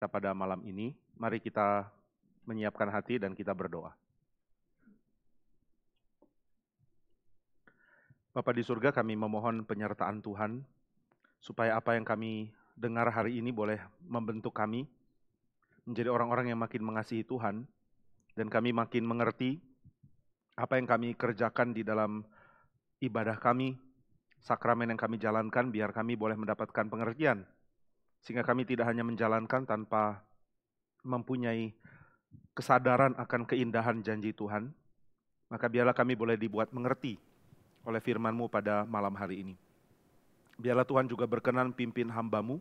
Pada malam ini, mari kita menyiapkan hati dan kita berdoa. Bapa di surga, kami memohon penyertaan Tuhan, supaya apa yang kami dengar hari ini boleh membentuk kami menjadi orang-orang yang makin mengasihi Tuhan, dan kami makin mengerti apa yang kami kerjakan di dalam ibadah kami, sakramen yang kami jalankan, biar kami boleh mendapatkan pengertian, sehingga kami tidak hanya menjalankan tanpa mempunyai kesadaran akan keindahan janji Tuhan, maka biarlah kami boleh dibuat mengerti oleh firman-Mu pada malam hari ini. Biarlah Tuhan juga berkenan pimpin hamba-Mu,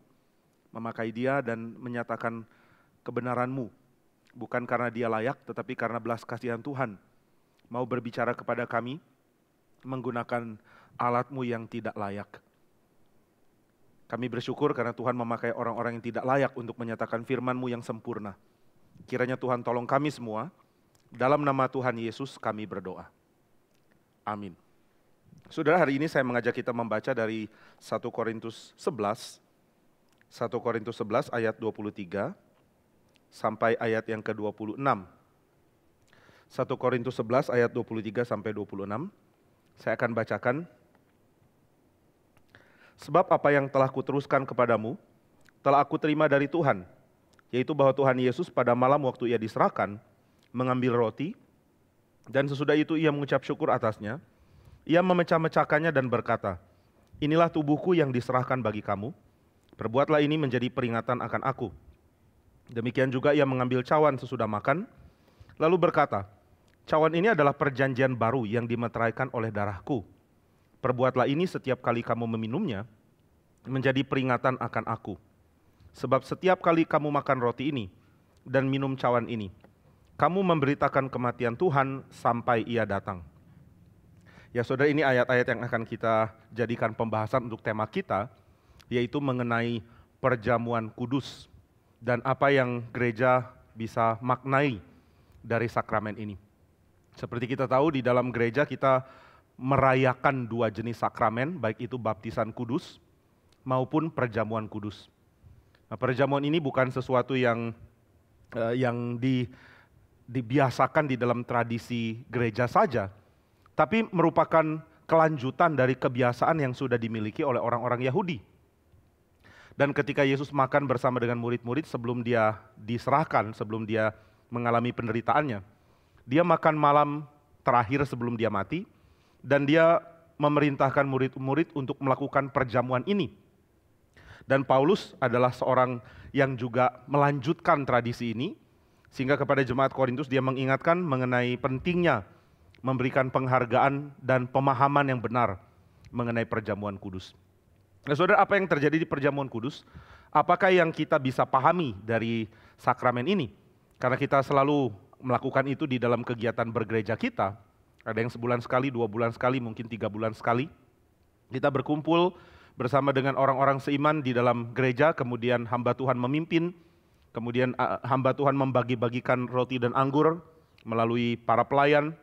memakai dia dan menyatakan kebenaran-Mu, bukan karena dia layak, tetapi karena belas kasihan Tuhan, mau berbicara kepada kami, menggunakan alat-Mu yang tidak layak. Kami bersyukur karena Tuhan memakai orang-orang yang tidak layak untuk menyatakan firman-Mu yang sempurna. Kiranya Tuhan tolong kami semua, dalam nama Tuhan Yesus kami berdoa. Amin. Saudara, hari ini saya mengajak kita membaca dari 1 Korintus 11, 1 Korintus 11 ayat 23 sampai ayat yang ke-26. 1 Korintus 11 ayat 23 sampai 26. Saya akan bacakan. Sebab apa yang telah kuteruskan kepadamu, telah aku terima dari Tuhan, yaitu bahwa Tuhan Yesus pada malam waktu ia diserahkan, mengambil roti, dan sesudah itu ia mengucap syukur atasnya, ia memecah-mecahkannya dan berkata, inilah tubuhku yang diserahkan bagi kamu, perbuatlah ini menjadi peringatan akan aku. Demikian juga ia mengambil cawan sesudah makan, lalu berkata, cawan ini adalah perjanjian baru yang dimeteraikan oleh darahku. Perbuatlah ini setiap kali kamu meminumnya, menjadi peringatan akan aku. Sebab setiap kali kamu makan roti ini dan minum cawan ini, kamu memberitakan kematian Tuhan sampai ia datang. Ya saudara, ini ayat-ayat yang akan kita jadikan pembahasan untuk tema kita, yaitu mengenai perjamuan kudus dan apa yang gereja bisa maknai dari sakramen ini. Seperti kita tahu, di dalam gereja kita merayakan dua jenis sakramen, baik itu baptisan kudus maupun perjamuan kudus. Nah, perjamuan ini bukan sesuatu yang dibiasakan di dalam tradisi gereja saja, tapi merupakan kelanjutan dari kebiasaan yang sudah dimiliki oleh orang-orang Yahudi. Dan ketika Yesus makan bersama dengan murid-murid sebelum dia diserahkan, sebelum dia mengalami penderitaannya, dia makan malam terakhir sebelum dia mati, dan dia memerintahkan murid-murid untuk melakukan perjamuan ini. Dan Paulus adalah seorang yang juga melanjutkan tradisi ini, sehingga kepada jemaat Korintus dia mengingatkan mengenai pentingnya memberikan penghargaan dan pemahaman yang benar mengenai perjamuan kudus. Nah saudara, apa yang terjadi di perjamuan kudus? Apakah yang kita bisa pahami dari sakramen ini? Karena kita selalu melakukan itu di dalam kegiatan bergereja kita. Ada yang sebulan sekali, 2 bulan sekali, mungkin 3 bulan sekali. Kita berkumpul bersama dengan orang-orang seiman di dalam gereja, kemudian hamba Tuhan memimpin, kemudian hamba Tuhan membagi-bagikan roti dan anggur melalui para pelayan,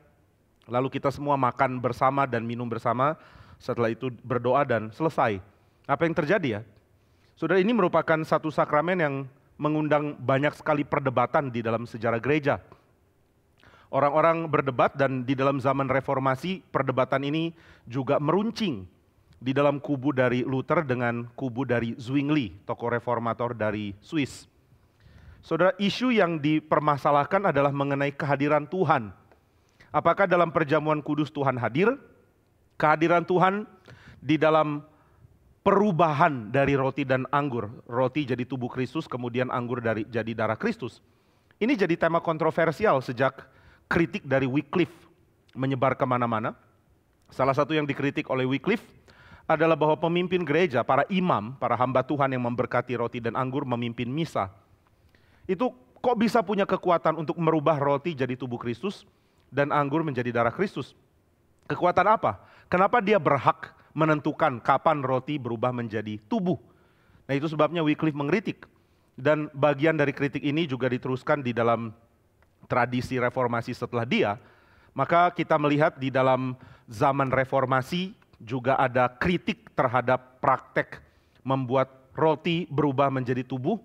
lalu kita semua makan bersama dan minum bersama, setelah itu berdoa dan selesai. Apa yang terjadi ya? Saudara, ini merupakan satu sakramen yang mengundang banyak sekali perdebatan di dalam sejarah gereja. Orang-orang berdebat, dan di dalam zaman reformasi perdebatan ini juga meruncing di dalam kubu dari Luther dengan kubu dari Zwingli, tokoh reformator dari Swiss. Saudara, isu yang dipermasalahkan adalah mengenai kehadiran Tuhan. Apakah dalam perjamuan kudus Tuhan hadir? Kehadiran Tuhan di dalam perubahan dari roti dan anggur. Roti jadi tubuh Kristus, kemudian anggur jadi darah Kristus. Ini jadi tema kontroversial sejak kritik dari Wycliffe menyebar kemana-mana. Salah satu yang dikritik oleh Wycliffe adalah bahwa pemimpin gereja, para imam, para hamba Tuhan yang memberkati roti dan anggur memimpin misa, itu kok bisa punya kekuatan untuk merubah roti jadi tubuh Kristus dan anggur menjadi darah Kristus? Kekuatan apa? Kenapa dia berhak menentukan kapan roti berubah menjadi tubuh? Nah, itu sebabnya Wycliffe mengkritik. Dan bagian dari kritik ini juga diteruskan di dalam tradisi reformasi setelah dia. Maka kita melihat di dalam zaman reformasi juga ada kritik terhadap praktek membuat roti berubah menjadi tubuh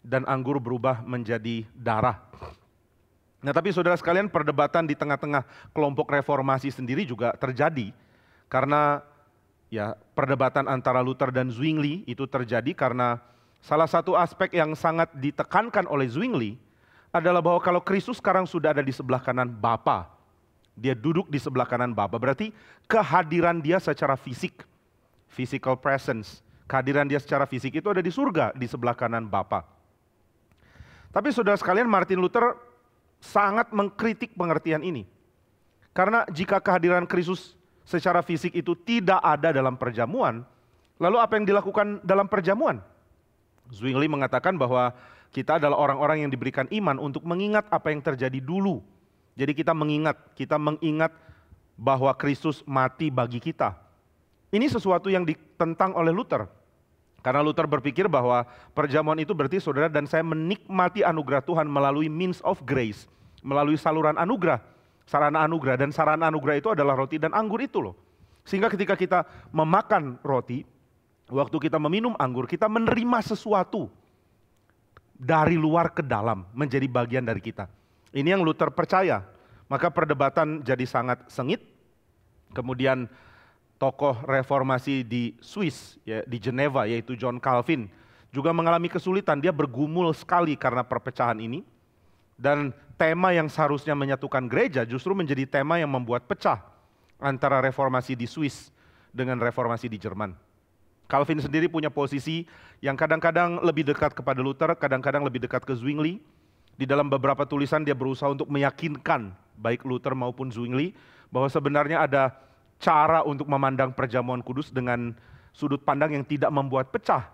dan anggur berubah menjadi darah. Nah, tapi saudara sekalian, perdebatan di tengah-tengah kelompok reformasi sendiri juga terjadi karena ya perdebatan antara Luther dan Zwingli itu terjadi karena salah satu aspek yang sangat ditekankan oleh Zwingli adalah bahwa kalau Kristus sekarang sudah ada di sebelah kanan Bapa, dia duduk di sebelah kanan Bapa, berarti kehadiran dia secara fisik, physical presence, kehadiran dia secara fisik itu ada di surga di sebelah kanan Bapa. Tapi saudara sekalian, Martin Luther sangat mengkritik pengertian ini. Karena jika kehadiran Kristus secara fisik itu tidak ada dalam perjamuan, lalu apa yang dilakukan dalam perjamuan? Zwingli mengatakan bahwa kita adalah orang-orang yang diberikan iman untuk mengingat apa yang terjadi dulu. Jadi kita mengingat bahwa Kristus mati bagi kita. Ini sesuatu yang ditentang oleh Luther. Karena Luther berpikir bahwa perjamuan itu berarti saudara dan saya menikmati anugerah Tuhan melalui means of grace, melalui saluran anugerah, sarana anugerah, dan sarana anugerah itu adalah roti dan anggur itu loh. Sehingga ketika kita memakan roti, waktu kita meminum anggur, kita menerima sesuatu dari luar ke dalam, menjadi bagian dari kita. Ini yang Luther percaya. Maka perdebatan jadi sangat sengit. Kemudian tokoh reformasi di Swiss, ya, di Geneva, yaitu John Calvin, juga mengalami kesulitan. Dia bergumul sekali karena perpecahan ini. Dan tema yang seharusnya menyatukan gereja justru menjadi tema yang membuat pecah antara reformasi di Swiss dengan reformasi di Jerman. Calvin sendiri punya posisi yang kadang-kadang lebih dekat kepada Luther, kadang-kadang lebih dekat ke Zwingli. Di dalam beberapa tulisan dia berusaha untuk meyakinkan baik Luther maupun Zwingli bahwa sebenarnya ada cara untuk memandang perjamuan kudus dengan sudut pandang yang tidak membuat pecah.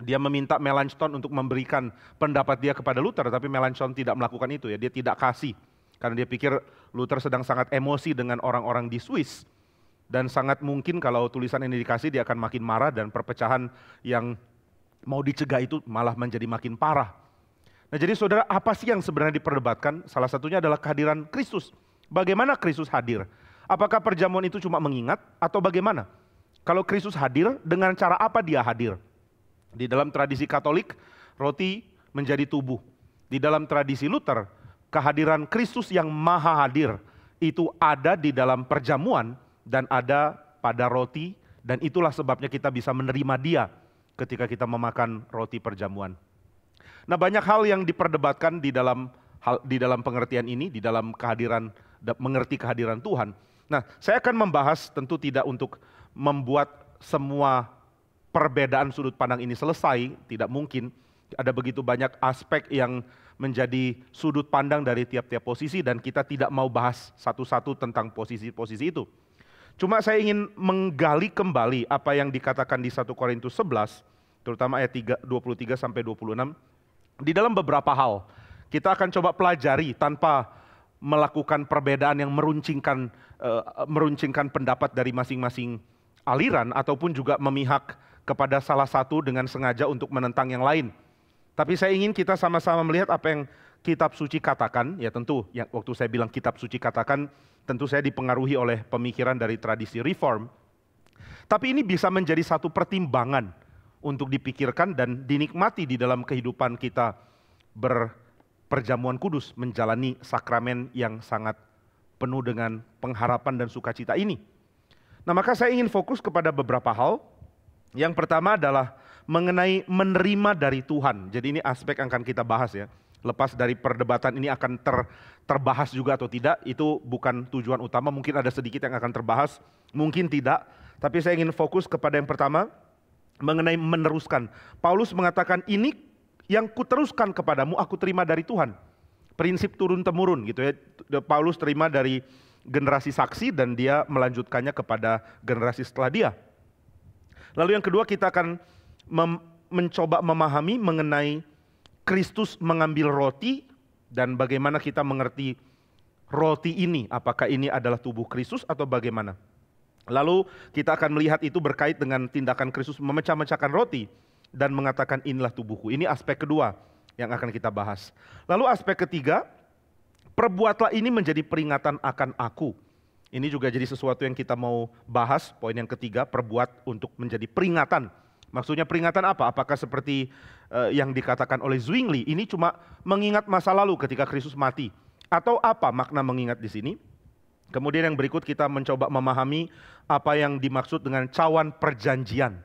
Dia meminta Melanchthon untuk memberikan pendapat dia kepada Luther, tapi Melanchthon tidak melakukan itu ya, dia tidak kasih. Karena dia pikir Luther sedang sangat emosi dengan orang-orang di Swiss. Dan sangat mungkin kalau tulisan ini dikasih dia akan makin marah dan perpecahan yang mau dicegah itu malah menjadi makin parah. Nah jadi saudara, apa sih yang sebenarnya diperdebatkan? Salah satunya adalah kehadiran Kristus. Bagaimana Kristus hadir? Apakah perjamuan itu cuma mengingat atau bagaimana? Kalau Kristus hadir, dengan cara apa dia hadir? Di dalam tradisi Katolik, roti menjadi tubuh. Di dalam tradisi Luther, kehadiran Kristus yang maha hadir itu ada di dalam perjamuan dan ada pada roti, dan itulah sebabnya kita bisa menerima dia ketika kita memakan roti perjamuan. Nah, banyak hal yang diperdebatkan di dalam pengertian ini, di dalam mengerti kehadiran Tuhan. Nah, saya akan membahas, tentu tidak untuk membuat semua perbedaan sudut pandang ini selesai, tidak mungkin. Ada begitu banyak aspek yang menjadi sudut pandang dari tiap-tiap posisi dan kita tidak mau bahas satu-satu tentang posisi-posisi itu. Cuma saya ingin menggali kembali apa yang dikatakan di 1 Korintus 11, terutama ayat 23 sampai 26. Di dalam beberapa hal, kita akan coba pelajari tanpa melakukan perbedaan yang meruncingkan pendapat dari masing-masing aliran ataupun juga memihak kepada salah satu dengan sengaja untuk menentang yang lain. Tapi saya ingin kita sama-sama melihat apa yang kitab suci katakan, ya tentu yang waktu saya bilang kitab suci katakan, tentu saya dipengaruhi oleh pemikiran dari tradisi reform. Tapi ini bisa menjadi satu pertimbangan untuk dipikirkan dan dinikmati di dalam kehidupan kita perjamuan kudus, menjalani sakramen yang sangat penuh dengan pengharapan dan sukacita ini. Nah, maka saya ingin fokus kepada beberapa hal. Yang pertama adalah mengenai menerima dari Tuhan. Jadi ini aspek yang akan kita bahas ya. Lepas dari perdebatan ini akan terbahas juga atau tidak, itu bukan tujuan utama. Mungkin ada sedikit yang akan terbahas, mungkin tidak. Tapi saya ingin fokus kepada yang pertama, mengenai meneruskan. Paulus mengatakan ini yang kuteruskan kepadamu aku terima dari Tuhan. Prinsip turun-temurun gitu ya. Paulus terima dari generasi saksi dan dia melanjutkannya kepada generasi setelah dia. Lalu yang kedua kita akan mencoba memahami mengenai Kristus mengambil roti dan bagaimana kita mengerti roti ini. Apakah ini adalah tubuh Kristus atau bagaimana? Lalu kita akan melihat itu berkait dengan tindakan Kristus memecah-mecahkan roti dan mengatakan inilah tubuhku. Ini aspek kedua yang akan kita bahas. Lalu aspek ketiga, perbuatlah ini menjadi peringatan akan aku. Ini juga jadi sesuatu yang kita mau bahas, poin yang ketiga, perbuat untuk menjadi peringatan. Maksudnya peringatan apa? Apakah seperti yang dikatakan oleh Zwingli, ini cuma mengingat masa lalu ketika Kristus mati? Atau apa makna mengingat di sini? Kemudian yang berikut kita mencoba memahami apa yang dimaksud dengan cawan perjanjian.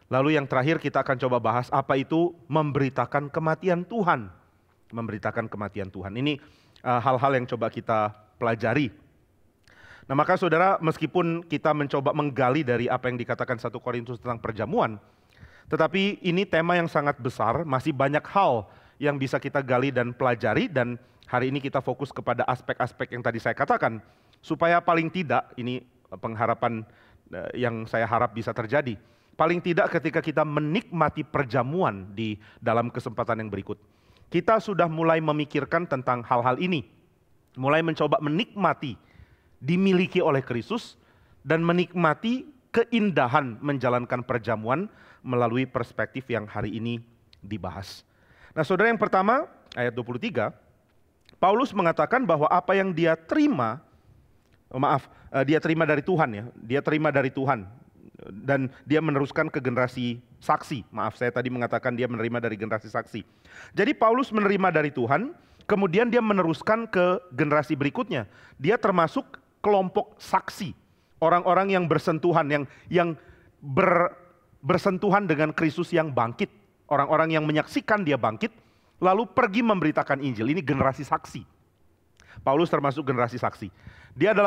Lalu yang terakhir kita akan coba bahas apa itu memberitakan kematian Tuhan. Memberitakan kematian Tuhan. Ini hal-hal yang coba kita pelajari. Nah maka saudara, meskipun kita mencoba menggali dari apa yang dikatakan 1 Korintus tentang perjamuan, tetapi ini tema yang sangat besar, masih banyak hal yang bisa kita gali dan pelajari, dan hari ini kita fokus kepada aspek-aspek yang tadi saya katakan, supaya paling tidak, ini pengharapan yang saya harap bisa terjadi, paling tidak ketika kita menikmati perjamuan di dalam kesempatan yang berikut, kita sudah mulai memikirkan tentang hal-hal ini, mulai mencoba menikmati, dimiliki oleh Kristus, dan menikmati keindahan menjalankan perjamuan melalui perspektif yang hari ini dibahas. Nah saudara, yang pertama, ayat 23, Paulus mengatakan bahwa apa yang dia terima, dia terima dari Tuhan ya, dia terima dari Tuhan, dan dia meneruskan ke generasi saksi. Saya tadi mengatakan dia menerima dari generasi saksi. Jadi Paulus menerima dari Tuhan, kemudian dia meneruskan ke generasi berikutnya. Dia termasuk kelompok saksi, orang-orang yang bersentuhan, yang bersentuhan dengan Kristus yang bangkit, orang-orang yang menyaksikan dia bangkit, lalu pergi memberitakan Injil. Ini generasi saksi. Paulus termasuk generasi saksi. Dia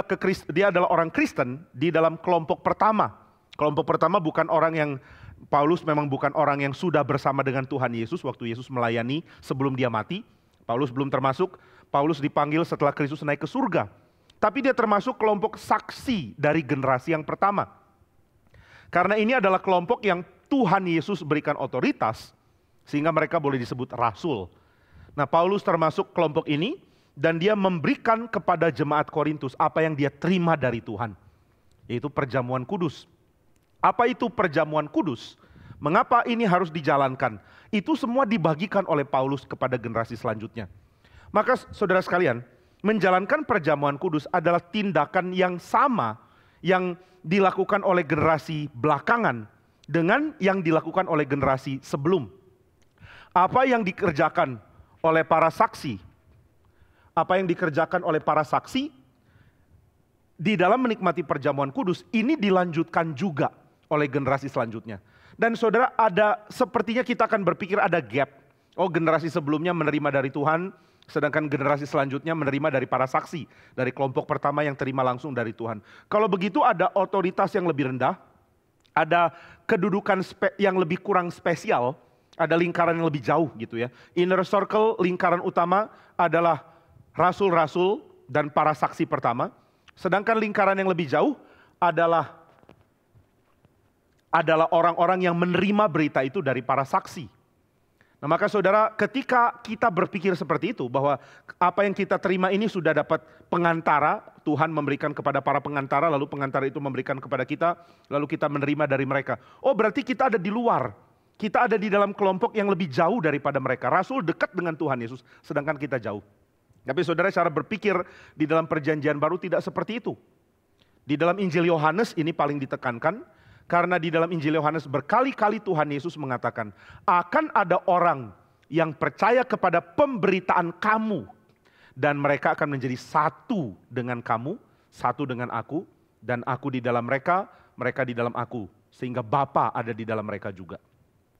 adalah orang Kristen di dalam kelompok pertama. Kelompok pertama bukan orang yang, Paulus memang bukan orang yang sudah bersama dengan Tuhan Yesus waktu Yesus melayani sebelum dia mati. Paulus belum termasuk, Paulus dipanggil setelah Kristus naik ke surga. Tapi dia termasuk kelompok saksi dari generasi yang pertama. Karena ini adalah kelompok yang Tuhan Yesus berikan otoritas, sehingga mereka boleh disebut rasul. Nah Paulus termasuk kelompok ini, dan dia memberikan kepada jemaat Korintus apa yang dia terima dari Tuhan, yaitu perjamuan kudus. Apa itu perjamuan kudus? Mengapa ini harus dijalankan? Itu semua dibagikan oleh Paulus kepada generasi selanjutnya. Maka saudara sekalian, menjalankan perjamuan kudus adalah tindakan yang sama yang dilakukan oleh generasi belakangan dengan yang dilakukan oleh generasi sebelum. Apa yang dikerjakan oleh para saksi? Apa yang dikerjakan oleh para saksi di dalam menikmati perjamuan kudus ini dilanjutkan juga oleh generasi selanjutnya. Dan saudara, sepertinya kita akan berpikir ada gap. Oh, generasi sebelumnya menerima dari Tuhan, sedangkan generasi selanjutnya menerima dari para saksi, dari kelompok pertama yang terima langsung dari Tuhan. Kalau begitu ada otoritas yang lebih rendah, ada kedudukan yang lebih kurang spesial, ada lingkaran yang lebih jauh gitu ya. Inner circle, lingkaran utama adalah rasul-rasul dan para saksi pertama, sedangkan lingkaran yang lebih jauh adalah orang-orang yang menerima berita itu dari para saksi. Nah maka saudara, ketika kita berpikir seperti itu, bahwa apa yang kita terima ini sudah dapat pengantara, Tuhan memberikan kepada para pengantara, lalu pengantara itu memberikan kepada kita, lalu kita menerima dari mereka. Oh berarti kita ada di luar, kita ada di dalam kelompok yang lebih jauh daripada mereka. Rasul dekat dengan Tuhan Yesus, sedangkan kita jauh. Tapi saudara, cara berpikir di dalam perjanjian baru tidak seperti itu. Di dalam Injil Yohanes ini paling ditekankan, karena di dalam Injil Yohanes berkali-kali Tuhan Yesus mengatakan, akan ada orang yang percaya kepada pemberitaan kamu, dan mereka akan menjadi satu dengan kamu, satu dengan aku, dan aku di dalam mereka, mereka di dalam aku, sehingga Bapa ada di dalam mereka juga.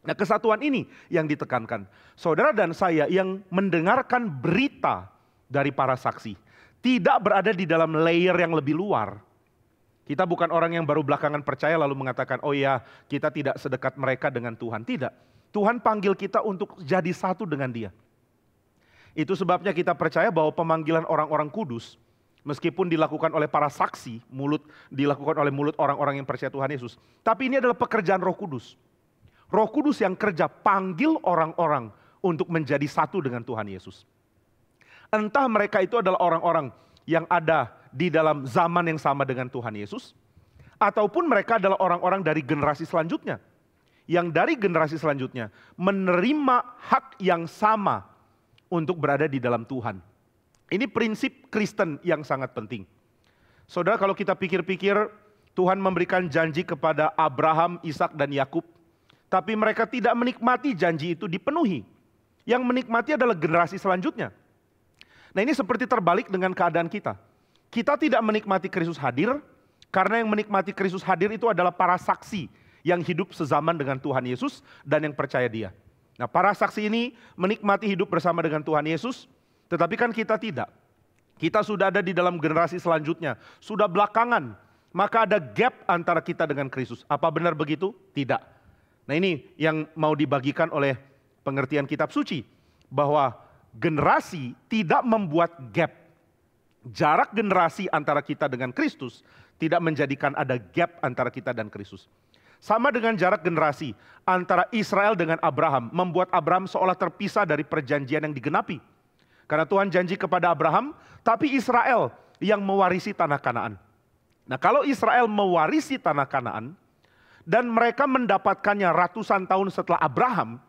Nah kesatuan ini yang ditekankan. Saudara dan saya yang mendengarkan berita dari para saksi, tidak berada di dalam layer yang lebih luar. Kita bukan orang yang baru belakangan percaya lalu mengatakan, oh ya kita tidak sedekat mereka dengan Tuhan. Tidak, Tuhan panggil kita untuk jadi satu dengan Dia. Itu sebabnya kita percaya bahwa pemanggilan orang-orang kudus, meskipun dilakukan oleh para saksi, dilakukan oleh mulut orang-orang yang percaya Tuhan Yesus. Tapi ini adalah pekerjaan Roh Kudus. Roh Kudus yang kerja panggil orang-orang untuk menjadi satu dengan Tuhan Yesus. Entah mereka itu adalah orang-orang yang ada di dalam zaman yang sama dengan Tuhan Yesus, ataupun mereka adalah orang-orang dari generasi selanjutnya, yang dari generasi selanjutnya menerima hak yang sama untuk berada di dalam Tuhan. Ini prinsip Kristen yang sangat penting. Saudara, kalau kita pikir-pikir, Tuhan memberikan janji kepada Abraham, Ishak dan Yakub, tapi mereka tidak menikmati janji itu dipenuhi. Yang menikmati adalah generasi selanjutnya. Nah, ini seperti terbalik dengan keadaan kita. Kita tidak menikmati Kristus hadir, karena yang menikmati Kristus hadir itu adalah para saksi yang hidup sezaman dengan Tuhan Yesus dan yang percaya Dia. Nah, para saksi ini menikmati hidup bersama dengan Tuhan Yesus, tetapi kan kita tidak. Kita sudah ada di dalam generasi selanjutnya, sudah belakangan, maka ada gap antara kita dengan Kristus. Apa benar begitu? Tidak. Nah, ini yang mau dibagikan oleh pengertian kitab suci, bahwa generasi tidak membuat gap. Jarak generasi antara kita dengan Kristus tidak menjadikan ada gap antara kita dan Kristus. Sama dengan jarak generasi antara Israel dengan Abraham, membuat Abraham seolah terpisah dari perjanjian yang digenapi. Karena Tuhan janji kepada Abraham, tapi Israel yang mewarisi tanah Kanaan. Nah, kalau Israel mewarisi tanah Kanaan, dan mereka mendapatkannya ratusan tahun setelah Abraham,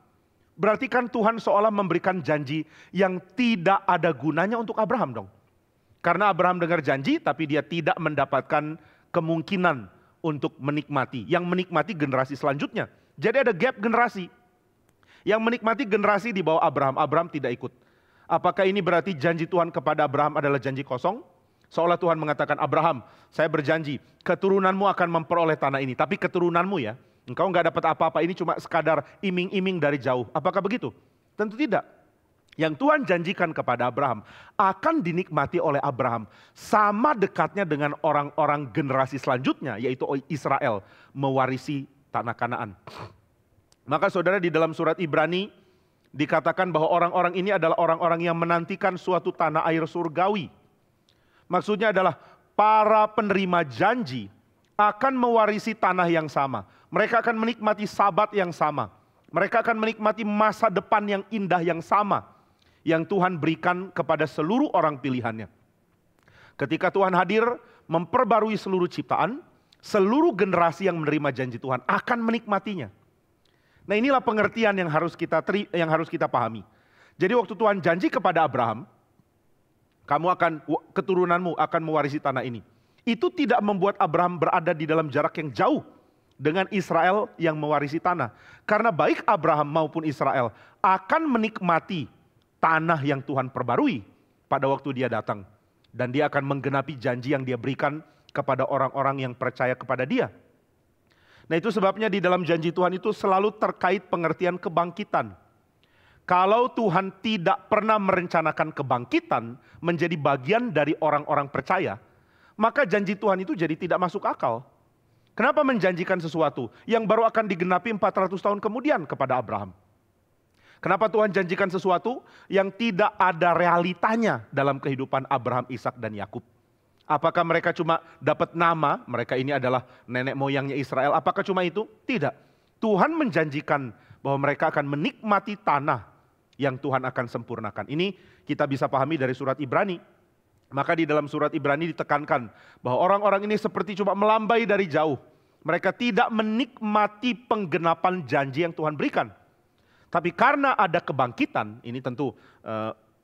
berarti kan Tuhan seolah memberikan janji yang tidak ada gunanya untuk Abraham dong. Karena Abraham dengar janji, tapi dia tidak mendapatkan kemungkinan untuk menikmati. Yang menikmati generasi selanjutnya. Jadi ada gap generasi. Yang menikmati generasi di bawah Abraham, Abraham tidak ikut. Apakah ini berarti janji Tuhan kepada Abraham adalah janji kosong? Seolah Tuhan mengatakan, Abraham, saya berjanji, keturunanmu akan memperoleh tanah ini. Tapi keturunanmu ya, engkau nggak dapat apa-apa, ini cuma sekadar iming-iming dari jauh. Apakah begitu? Tentu tidak. Yang Tuhan janjikan kepada Abraham akan dinikmati oleh Abraham sama dekatnya dengan orang-orang generasi selanjutnya, yaitu Israel, mewarisi tanah Kanaan. Maka saudara, di dalam surat Ibrani dikatakan bahwa orang-orang ini adalah orang-orang yang menantikan suatu tanah air surgawi. Maksudnya adalah para penerima janji akan mewarisi tanah yang sama. Mereka akan menikmati sabat yang sama. Mereka akan menikmati masa depan yang indah yang sama, yang Tuhan berikan kepada seluruh orang pilihannya. Ketika Tuhan hadir memperbarui seluruh ciptaan, seluruh generasi yang menerima janji Tuhan akan menikmatinya. Nah, inilah pengertian yang harus kita pahami. Jadi waktu Tuhan janji kepada Abraham, keturunanmu akan mewarisi tanah ini. Itu tidak membuat Abraham berada di dalam jarak yang jauh dengan Israel yang mewarisi tanah. Karena baik Abraham maupun Israel akan menikmati tanah yang Tuhan perbarui pada waktu dia datang. Dan dia akan menggenapi janji yang dia berikan kepada orang-orang yang percaya kepada dia. Nah, itu sebabnya di dalam janji Tuhan itu selalu terkait pengertian kebangkitan. Kalau Tuhan tidak pernah merencanakan kebangkitan menjadi bagian dari orang-orang percaya, maka janji Tuhan itu jadi tidak masuk akal. Kenapa menjanjikan sesuatu yang baru akan digenapi 400 tahun kemudian kepada Abraham? Kenapa Tuhan janjikan sesuatu yang tidak ada realitanya dalam kehidupan Abraham, Ishak dan Yakub? Apakah mereka cuma dapat nama, mereka ini adalah nenek moyangnya Israel, apakah cuma itu? Tidak. Tuhan menjanjikan bahwa mereka akan menikmati tanah yang Tuhan akan sempurnakan. Ini kita bisa pahami dari surat Ibrani. Maka di dalam surat Ibrani ditekankan bahwa orang-orang ini seperti cuma melambai dari jauh. Mereka tidak menikmati penggenapan janji yang Tuhan berikan. Tapi karena ada kebangkitan, ini tentu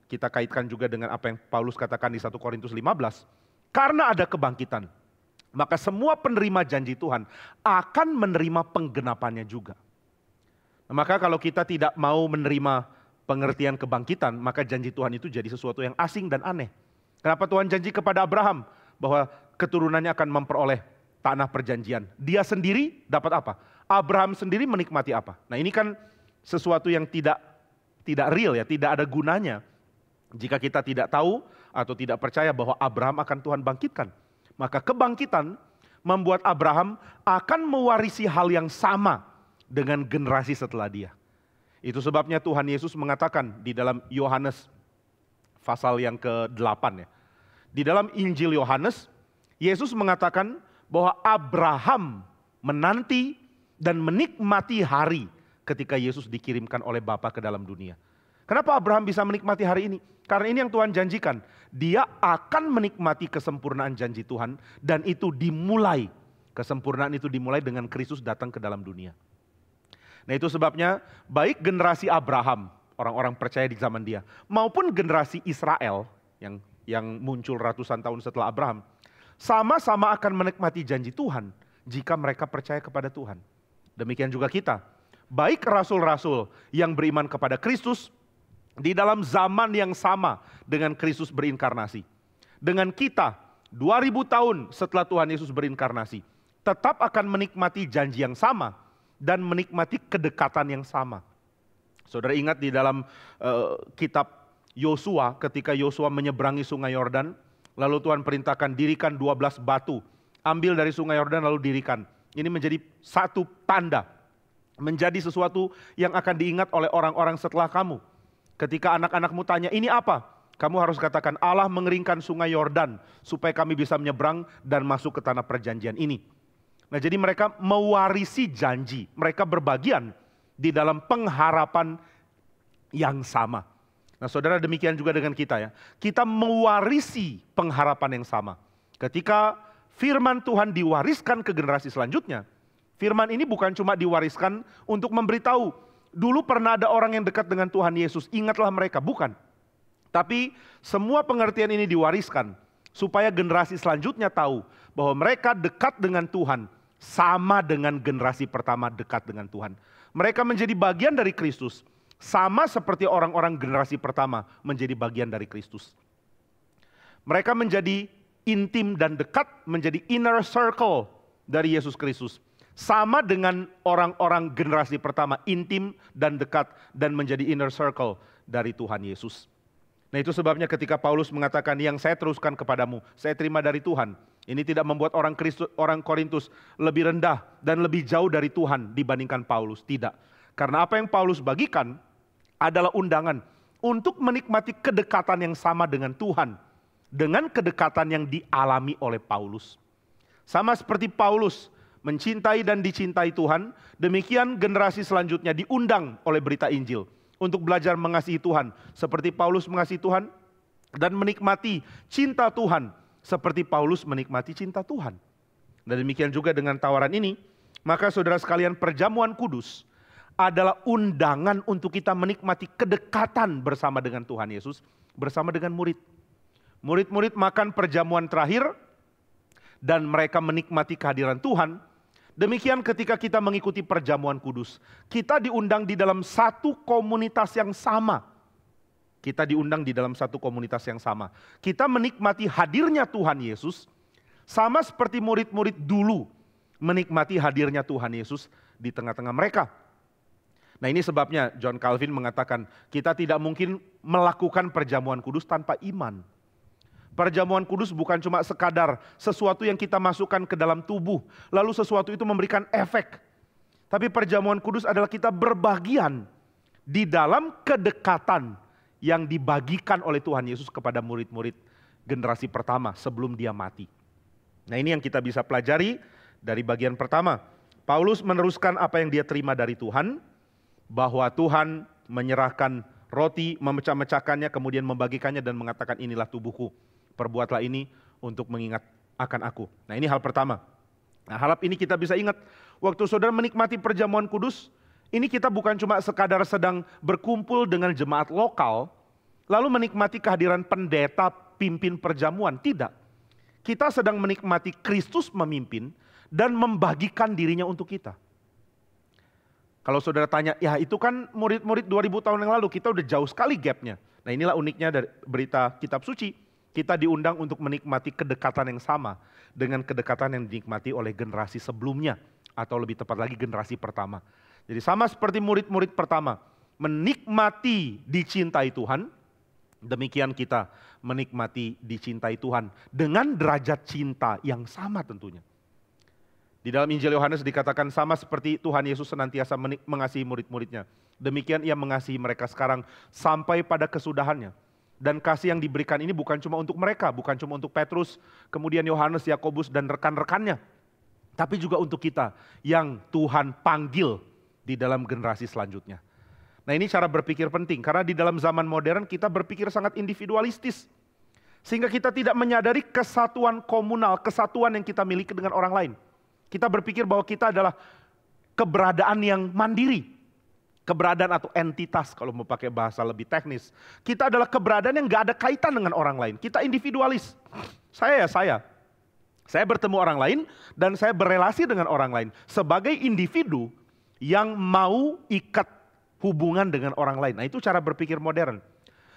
kita kaitkan juga dengan apa yang Paulus katakan di 1 Korintus 15. Karena ada kebangkitan, maka semua penerima janji Tuhan akan menerima penggenapannya juga. Nah, maka kalau kita tidak mau menerima pengertian kebangkitan, maka janji Tuhan itu jadi sesuatu yang asing dan aneh. Kenapa Tuhan janji kepada Abraham bahwa keturunannya akan memperoleh tanah perjanjian? Dia sendiri dapat apa? Abraham sendiri menikmati apa? Nah, ini kan sesuatu yang tidak real ya, tidak ada gunanya jika kita tidak tahu atau tidak percaya bahwa Abraham akan Tuhan bangkitkan. Maka kebangkitan membuat Abraham akan mewarisi hal yang sama dengan generasi setelah dia. Itu sebabnya Tuhan Yesus mengatakan di dalam Yohanes pasal yang ke-8 ya. Di dalam Injil Yohanes, Yesus mengatakan bahwa Abraham menanti dan menikmati hari ketika Yesus dikirimkan oleh Bapa ke dalam dunia. Kenapa Abraham bisa menikmati hari ini? Karena ini yang Tuhan janjikan. Dia akan menikmati kesempurnaan janji Tuhan dan itu dimulai. Kesempurnaan itu dimulai dengan Kristus datang ke dalam dunia. Nah, itu sebabnya baik generasi Abraham, orang-orang percaya di zaman dia, maupun generasi Israel yang muncul ratusan tahun setelah Abraham, sama-sama akan menikmati janji Tuhan. jika mereka percaya kepada Tuhan. Demikian juga kita. Baik rasul-rasul yang beriman kepada Kristus di dalam zaman yang sama dengan Kristus berinkarnasi. Dengan kita 2000 tahun setelah Tuhan Yesus berinkarnasi, tetap akan menikmati janji yang sama dan menikmati kedekatan yang sama. Saudara ingat di dalam kitab Yosua, ketika Yosua menyeberangi sungai Yordan, lalu Tuhan perintahkan dirikan 12 batu, ambil dari sungai Yordan lalu dirikan. Ini menjadi satu tanda, menjadi sesuatu yang akan diingat oleh orang-orang setelah kamu. Ketika anak-anakmu tanya, ini apa? Kamu harus katakan, Allah mengeringkan sungai Yordan supaya kami bisa menyeberang dan masuk ke tanah perjanjian ini. Nah, jadi mereka mewarisi janji, mereka berbagian di dalam pengharapan yang sama. Nah, saudara, demikian juga dengan kita ya. Kita mewarisi pengharapan yang sama. Ketika firman Tuhan diwariskan ke generasi selanjutnya, firman ini bukan cuma diwariskan untuk memberitahu, dulu pernah ada orang yang dekat dengan Tuhan Yesus, ingatlah mereka, bukan. Tapi semua pengertian ini diwariskan supaya generasi selanjutnya tahu bahwa mereka dekat dengan Tuhan sama dengan generasi pertama dekat dengan Tuhan. Mereka menjadi bagian dari Kristus, sama seperti orang-orang generasi pertama menjadi bagian dari Kristus. Mereka menjadi intim dan dekat, menjadi inner circle dari Yesus Kristus. Sama dengan orang-orang generasi pertama, intim dan dekat dan menjadi inner circle dari Tuhan Yesus. Nah, itu sebabnya ketika Paulus mengatakan, yang saya teruskan kepadamu, saya terima dari Tuhan. Ini tidak membuat orang Korintus lebih rendah dan lebih jauh dari Tuhan dibandingkan Paulus. Tidak. Karena apa yang Paulus bagikan adalah undangan untuk menikmati kedekatan yang sama dengan Tuhan. Dengan kedekatan yang dialami oleh Paulus. Sama seperti Paulus mencintai dan dicintai Tuhan, demikian generasi selanjutnya diundang oleh berita Injil untuk belajar mengasihi Tuhan seperti Paulus mengasihi Tuhan dan menikmati cinta Tuhan seperti Paulus menikmati cinta Tuhan. Dan demikian juga dengan tawaran ini, maka saudara sekalian, perjamuan kudus adalah undangan untuk kita menikmati kedekatan bersama dengan Tuhan Yesus, bersama dengan murid. Murid-murid makan perjamuan terakhir dan mereka menikmati kehadiran Tuhan. Demikian ketika kita mengikuti perjamuan kudus, kita diundang di dalam satu komunitas yang sama. Kita diundang di dalam satu komunitas yang sama. Kita menikmati hadirnya Tuhan Yesus, sama seperti murid-murid dulu menikmati hadirnya Tuhan Yesus di tengah-tengah mereka. Nah, ini sebabnya John Calvin mengatakan, kita tidak mungkin melakukan perjamuan kudus tanpa iman. Perjamuan kudus bukan cuma sekadar sesuatu yang kita masukkan ke dalam tubuh, lalu sesuatu itu memberikan efek. Tapi perjamuan kudus adalah kita berbagian di dalam kedekatan yang dibagikan oleh Tuhan Yesus kepada murid-murid generasi pertama sebelum dia mati. Nah, ini yang kita bisa pelajari dari bagian pertama. Paulus meneruskan apa yang dia terima dari Tuhan, bahwa Tuhan menyerahkan roti, memecah-mecahkannya, kemudian membagikannya dan mengatakan, inilah tubuhku. Perbuatlah ini untuk mengingat akan aku. Nah, ini hal pertama. Nah, hal ini kita bisa ingat, waktu saudara menikmati perjamuan kudus, ini kita bukan cuma sekadar sedang berkumpul dengan jemaat lokal, lalu menikmati kehadiran pendeta pimpin perjamuan. Tidak. Kita sedang menikmati Kristus memimpin dan membagikan dirinya untuk kita. Kalau saudara tanya, ya itu kan murid-murid 2000 tahun yang lalu, kita udah jauh sekali gapnya. Nah, inilah uniknya dari berita kitab suci. Kita diundang untuk menikmati kedekatan yang sama dengan kedekatan yang dinikmati oleh generasi sebelumnya, atau lebih tepat lagi generasi pertama. Jadi sama seperti murid-murid pertama menikmati dicintai Tuhan, demikian kita menikmati dicintai Tuhan dengan derajat cinta yang sama tentunya. Di dalam Injil Yohanes dikatakan sama seperti Tuhan Yesus senantiasa mengasihi murid-muridnya. Demikian ia mengasihi mereka sekarang sampai pada kesudahannya. Dan kasih yang diberikan ini bukan cuma untuk mereka, bukan cuma untuk Petrus, kemudian Yohanes, Yakobus dan rekan-rekannya. Tapi juga untuk kita yang Tuhan panggil di dalam generasi selanjutnya. Nah, ini cara berpikir penting, karena di dalam zaman modern kita berpikir sangat individualistis. Sehingga kita tidak menyadari kesatuan komunal, kesatuan yang kita miliki dengan orang lain. Kita berpikir bahwa kita adalah keberadaan yang mandiri. Keberadaan atau entitas kalau mau pakai bahasa lebih teknis. Kita adalah keberadaan yang gak ada kaitan dengan orang lain. Kita individualis. Saya ya saya. Saya bertemu orang lain dan saya berelasi dengan orang lain sebagai individu yang mau ikat hubungan dengan orang lain. Nah, itu cara berpikir modern.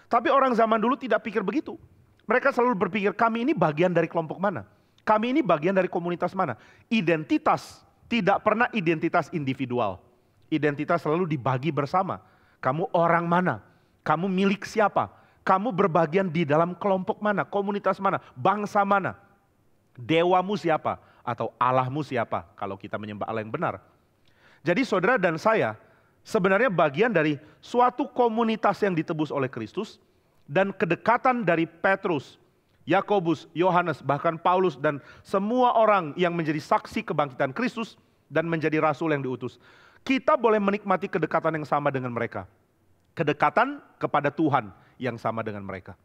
Tapi orang zaman dulu tidak pikir begitu. Mereka selalu berpikir, kami ini bagian dari kelompok mana? Kami ini bagian dari komunitas mana? Identitas tidak pernah identitas individual. Identitas selalu dibagi bersama. Kamu orang mana? Kamu milik siapa? Kamu berbagian di dalam kelompok mana? Komunitas mana? Bangsa mana? Dewamu siapa? Atau Allahmu siapa? Kalau kita menyembah Allah yang benar. Jadi saudara dan saya sebenarnya bagian dari suatu komunitas yang ditebus oleh Kristus. Dan kedekatan dari Petrus, Yakobus, Yohanes, bahkan Paulus dan semua orang yang menjadi saksi kebangkitan Kristus dan menjadi rasul yang diutus. Kita boleh menikmati kedekatan yang sama dengan mereka. Kedekatan kepada Tuhan yang sama dengan mereka.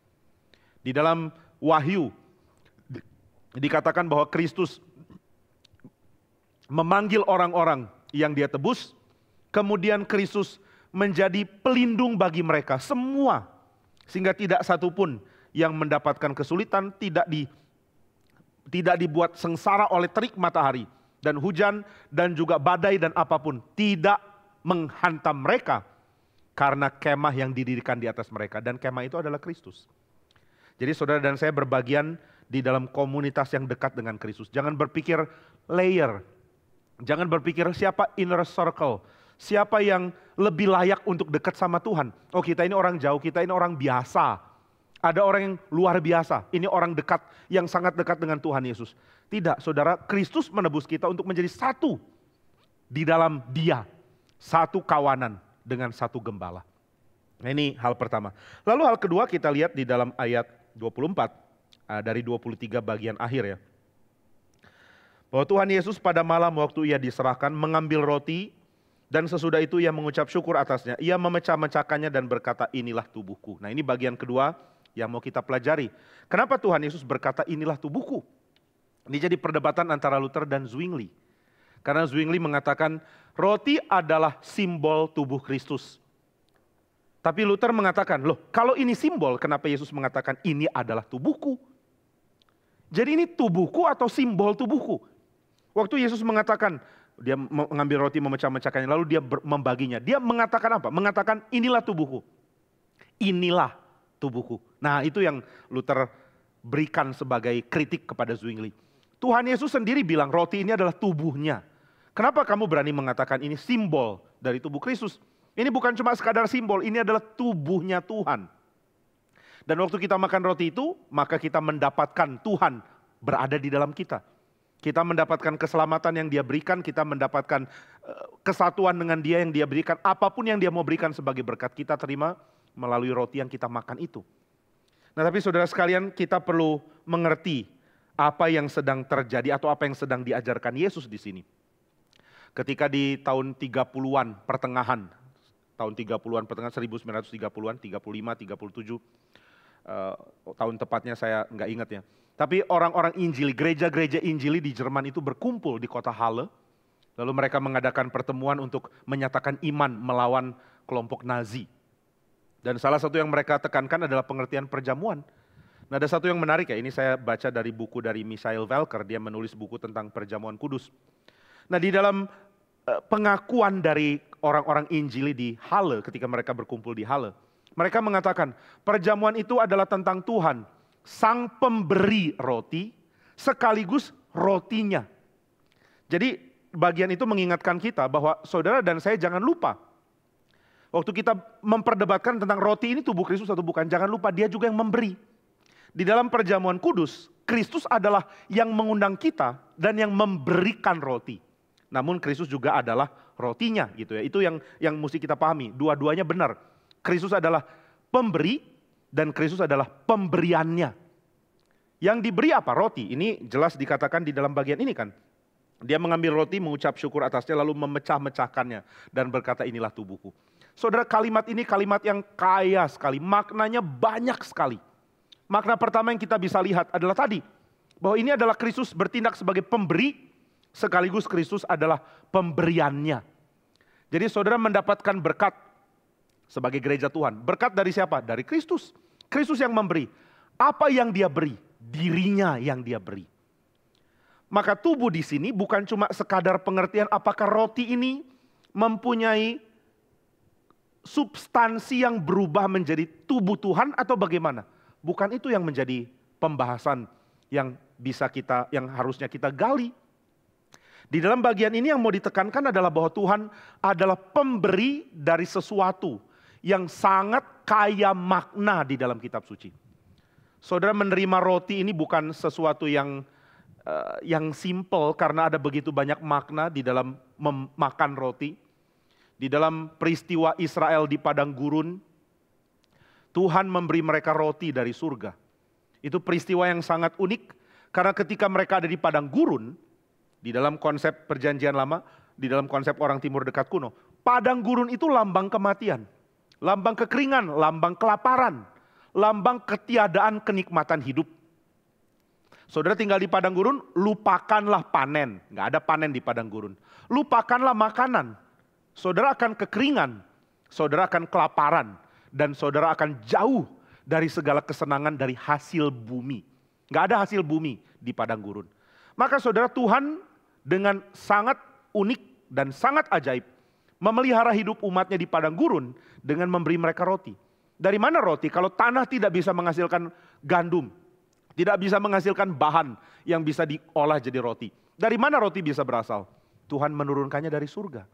Di dalam Wahyu dikatakan bahwa Kristus memanggil orang-orang yang dia tebus, kemudian Kristus menjadi pelindung bagi mereka semua, sehingga tidak satu pun yang mendapatkan kesulitan, tidak dibuat sengsara oleh terik matahari dan hujan dan juga badai dan apapun, tidak menghantam mereka karena kemah yang didirikan di atas mereka, dan kemah itu adalah Kristus. Jadi saudara dan saya berbagian di dalam komunitas yang dekat dengan Kristus. Jangan berpikir layer, jangan berpikir siapa inner circle, siapa yang lebih layak untuk dekat sama Tuhan. Oh, kita ini orang jauh, kita ini orang biasa. Ada orang yang luar biasa, ini orang dekat yang sangat dekat dengan Tuhan Yesus. Tidak, saudara, Kristus menebus kita untuk menjadi satu di dalam Dia. Satu kawanan dengan satu gembala. Nah, ini hal pertama. Lalu hal kedua kita lihat di dalam ayat 24 dari 23 bagian akhir ya. Bahwa Tuhan Yesus pada malam waktu ia diserahkan mengambil roti, dan sesudah itu ia mengucap syukur atasnya. Ia memecah-mecahkannya dan berkata, inilah tubuhku. Nah, ini bagian kedua yang mau kita pelajari. Kenapa Tuhan Yesus berkata inilah tubuhku? Ini jadi perdebatan antara Luther dan Zwingli. Karena Zwingli mengatakan roti adalah simbol tubuh Kristus. Tapi Luther mengatakan, loh kalau ini simbol, kenapa Yesus mengatakan ini adalah tubuhku? Jadi ini tubuhku atau simbol tubuhku? Waktu Yesus mengatakan, dia mengambil roti, memecah-mecahkannya, lalu dia membaginya. Dia mengatakan apa? Mengatakan inilah tubuhku. Inilah tubuhku. Nah, itu yang Luther berikan sebagai kritik kepada Zwingli. Tuhan Yesus sendiri bilang roti ini adalah tubuhnya. Kenapa kamu berani mengatakan ini simbol dari tubuh Kristus? Ini bukan cuma sekadar simbol, ini adalah tubuhnya Tuhan. Dan waktu kita makan roti itu, maka kita mendapatkan Tuhan berada di dalam kita. Kita mendapatkan keselamatan yang Dia berikan, kita mendapatkan kesatuan dengan Dia yang Dia berikan. Apapun yang Dia mau berikan sebagai berkat, kita terima melalui roti yang kita makan itu. Nah, tapi saudara sekalian, kita perlu mengerti apa yang sedang terjadi atau apa yang sedang diajarkan Yesus di sini. Ketika di tahun 30-an pertengahan, tahun 30-an pertengahan 1930-an, 35, 37, tahun tepatnya saya nggak ingat ya. Tapi orang-orang Injili, gereja-gereja Injili di Jerman itu berkumpul di kota Halle. Lalu mereka mengadakan pertemuan untuk menyatakan iman melawan kelompok Nazi. Dan salah satu yang mereka tekankan adalah pengertian perjamuan. Nah, ada satu yang menarik ya, ini saya baca dari buku dari Michael Welker, dia menulis buku tentang perjamuan kudus. Nah, di dalam pengakuan dari orang-orang Injili di Halle ketika mereka berkumpul di Halle, mereka mengatakan perjamuan itu adalah tentang Tuhan, Sang Pemberi roti, sekaligus rotinya. Jadi bagian itu mengingatkan kita bahwa saudara dan saya jangan lupa. Waktu kita memperdebatkan tentang roti ini tubuh Kristus atau bukan, jangan lupa Dia juga yang memberi. Di dalam perjamuan kudus, Kristus adalah yang mengundang kita dan yang memberikan roti. Namun Kristus juga adalah rotinya gitu ya. Itu yang mesti kita pahami. Dua-duanya benar. Kristus adalah pemberi dan Kristus adalah pemberiannya. Yang diberi apa? Roti. Ini jelas dikatakan di dalam bagian ini kan. Dia mengambil roti, mengucap syukur atasnya, lalu memecah-mecahkannya dan berkata inilah tubuhku. Saudara, kalimat ini kalimat yang kaya sekali, maknanya banyak sekali. Makna pertama yang kita bisa lihat adalah tadi, bahwa ini adalah Kristus bertindak sebagai pemberi, sekaligus Kristus adalah pemberiannya. Jadi saudara mendapatkan berkat sebagai gereja Tuhan. Berkat dari siapa? Dari Kristus. Kristus yang memberi. Apa yang Dia beri? Dirinya yang Dia beri. Maka tubuh di sini bukan cuma sekadar pengertian apakah roti ini mempunyai substansi yang berubah menjadi tubuh Tuhan atau bagaimana. Bukan itu yang menjadi pembahasan yang harusnya kita gali. Di dalam bagian ini yang mau ditekankan adalah bahwa Tuhan adalah pemberi dari sesuatu yang sangat kaya makna di dalam kitab suci. Saudara, menerima roti ini bukan sesuatu yang simple karena ada begitu banyak makna di dalam memakan roti. Di dalam peristiwa Israel di padang gurun, Tuhan memberi mereka roti dari surga. Itu peristiwa yang sangat unik karena ketika mereka ada di padang gurun, di dalam konsep perjanjian lama, di dalam konsep orang timur dekat kuno, padang gurun itu lambang kematian, lambang kekeringan, lambang kelaparan, lambang ketiadaan kenikmatan hidup. Saudara tinggal di padang gurun, lupakanlah panen. Nggak ada panen di padang gurun. Lupakanlah makanan. Saudara akan kekeringan, saudara akan kelaparan, dan saudara akan jauh dari segala kesenangan dari hasil bumi. Nggak ada hasil bumi di padang gurun. Maka saudara, Tuhan dengan sangat unik dan sangat ajaib memelihara hidup umatnya di padang gurun dengan memberi mereka roti. Dari mana roti? Kalau tanah tidak bisa menghasilkan gandum, tidak bisa menghasilkan bahan yang bisa diolah jadi roti. Dari mana roti bisa berasal? Tuhan menurunkannya dari surga.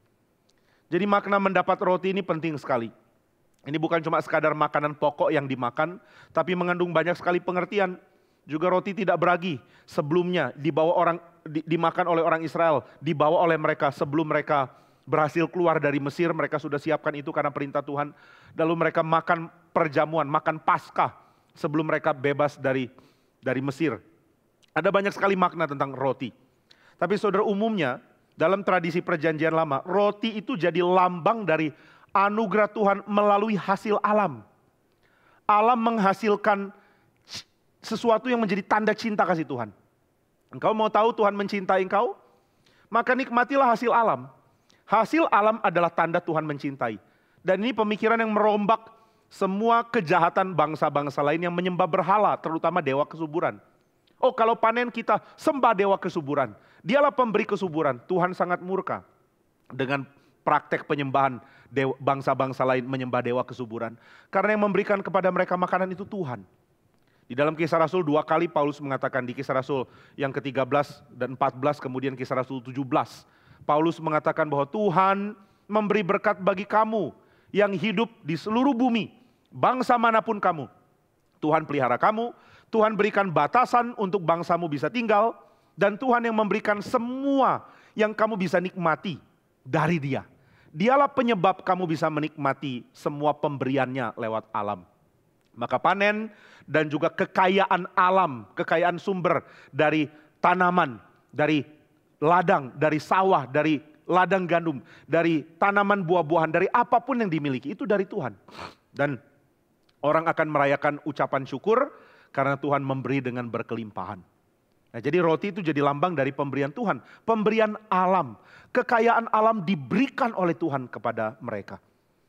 Jadi makna mendapat roti ini penting sekali. Ini bukan cuma sekadar makanan pokok yang dimakan, tapi mengandung banyak sekali pengertian. Juga roti tidak beragi sebelumnya dimakan oleh orang Israel, dibawa oleh mereka sebelum mereka berhasil keluar dari Mesir. Mereka sudah siapkan itu karena perintah Tuhan. Lalu mereka makan perjamuan, makan Paskah sebelum mereka bebas dari Mesir. Ada banyak sekali makna tentang roti. Tapi saudara, umumnya dalam tradisi perjanjian lama, roti itu jadi lambang dari anugerah Tuhan melalui hasil alam. Alam menghasilkan sesuatu yang menjadi tanda cinta kasih Tuhan. Engkau mau tahu Tuhan mencintai engkau? Maka nikmatilah hasil alam. Hasil alam adalah tanda Tuhan mencintai. Dan ini pemikiran yang merombak semua kejahatan bangsa-bangsa lain yang menyembah berhala, terutama dewa kesuburan. Oh, kalau panen kita sembah dewa kesuburan. Dialah pemberi kesuburan. Tuhan sangat murka dengan praktek penyembahan bangsa-bangsa lain menyembah dewa kesuburan. Karena yang memberikan kepada mereka makanan itu Tuhan. Di dalam Kisah Rasul 2 kali Paulus mengatakan, di Kisah Rasul yang ke-13 dan 14, kemudian Kisah Rasul 17. Paulus mengatakan bahwa Tuhan memberi berkat bagi kamu yang hidup di seluruh bumi, bangsa manapun kamu. Tuhan pelihara kamu, Tuhan berikan batasan untuk bangsamu bisa tinggal, dan Tuhan yang memberikan semua yang kamu bisa nikmati dari Dia. Dialah penyebab kamu bisa menikmati semua pemberiannya lewat alam. Maka panen dan juga kekayaan alam, kekayaan sumber dari tanaman, dari ladang, dari sawah, dari ladang gandum, dari tanaman buah-buahan, dari apapun yang dimiliki, itu dari Tuhan. Dan orang akan merayakan ucapan syukur karena Tuhan memberi dengan berkelimpahan. Nah, jadi roti itu jadi lambang dari pemberian Tuhan. Pemberian alam, kekayaan alam diberikan oleh Tuhan kepada mereka.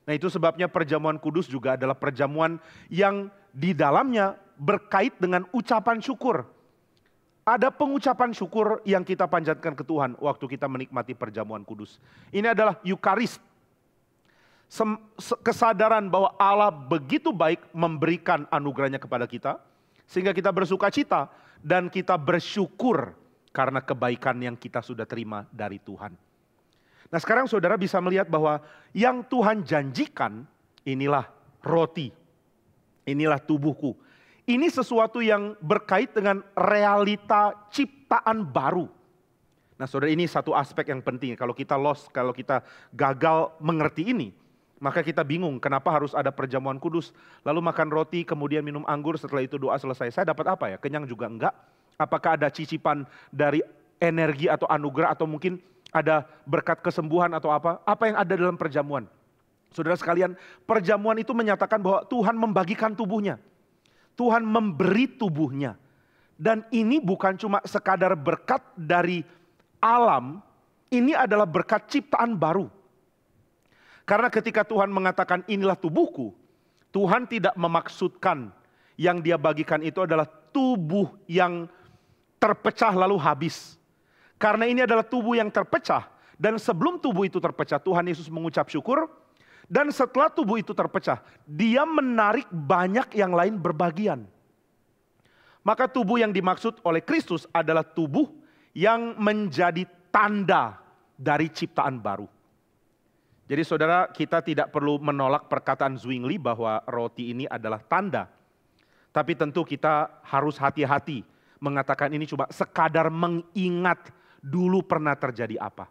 Nah, itu sebabnya perjamuan kudus juga adalah perjamuan yang di dalamnya berkait dengan ucapan syukur. Ada pengucapan syukur yang kita panjatkan ke Tuhan waktu kita menikmati perjamuan kudus. Ini adalah Eukarist. Kesadaran bahwa Allah begitu baik memberikan anugerahnya kepada kita, sehingga kita bersuka cita dan kita bersyukur karena kebaikan yang kita sudah terima dari Tuhan. Nah, sekarang saudara bisa melihat bahwa yang Tuhan janjikan, inilah roti, inilah tubuhku. Ini sesuatu yang berkait dengan realita ciptaan baru. Nah, saudara, ini satu aspek yang penting. Kalau kita kalau kita gagal mengerti ini, maka kita bingung kenapa harus ada perjamuan kudus. Lalu makan roti, kemudian minum anggur, setelah itu doa selesai. Saya dapat apa ya? Kenyang juga enggak? Apakah ada cicipan dari energi atau anugerah atau mungkin ada berkat kesembuhan atau apa? Apa yang ada dalam perjamuan? Saudara sekalian, perjamuan itu menyatakan bahwa Tuhan membagikan tubuhnya. Tuhan memberi tubuhnya. Dan ini bukan cuma sekadar berkat dari alam, ini adalah berkat ciptaan baru. Karena ketika Tuhan mengatakan inilah tubuhku, Tuhan tidak memaksudkan yang Dia bagikan itu adalah tubuh yang terpecah lalu habis. Karena ini adalah tubuh yang terpecah. Dan sebelum tubuh itu terpecah, Tuhan Yesus mengucap syukur. Dan setelah tubuh itu terpecah, dia menarik banyak yang lain berbagian. Maka tubuh yang dimaksud oleh Kristus adalah tubuh yang menjadi tanda dari ciptaan baru. Jadi saudara, kita tidak perlu menolak perkataan Zwingli bahwa roti ini adalah tanda. Tapi tentu kita harus hati-hati mengatakan ini cuma sekadar mengingat dulu pernah terjadi apa.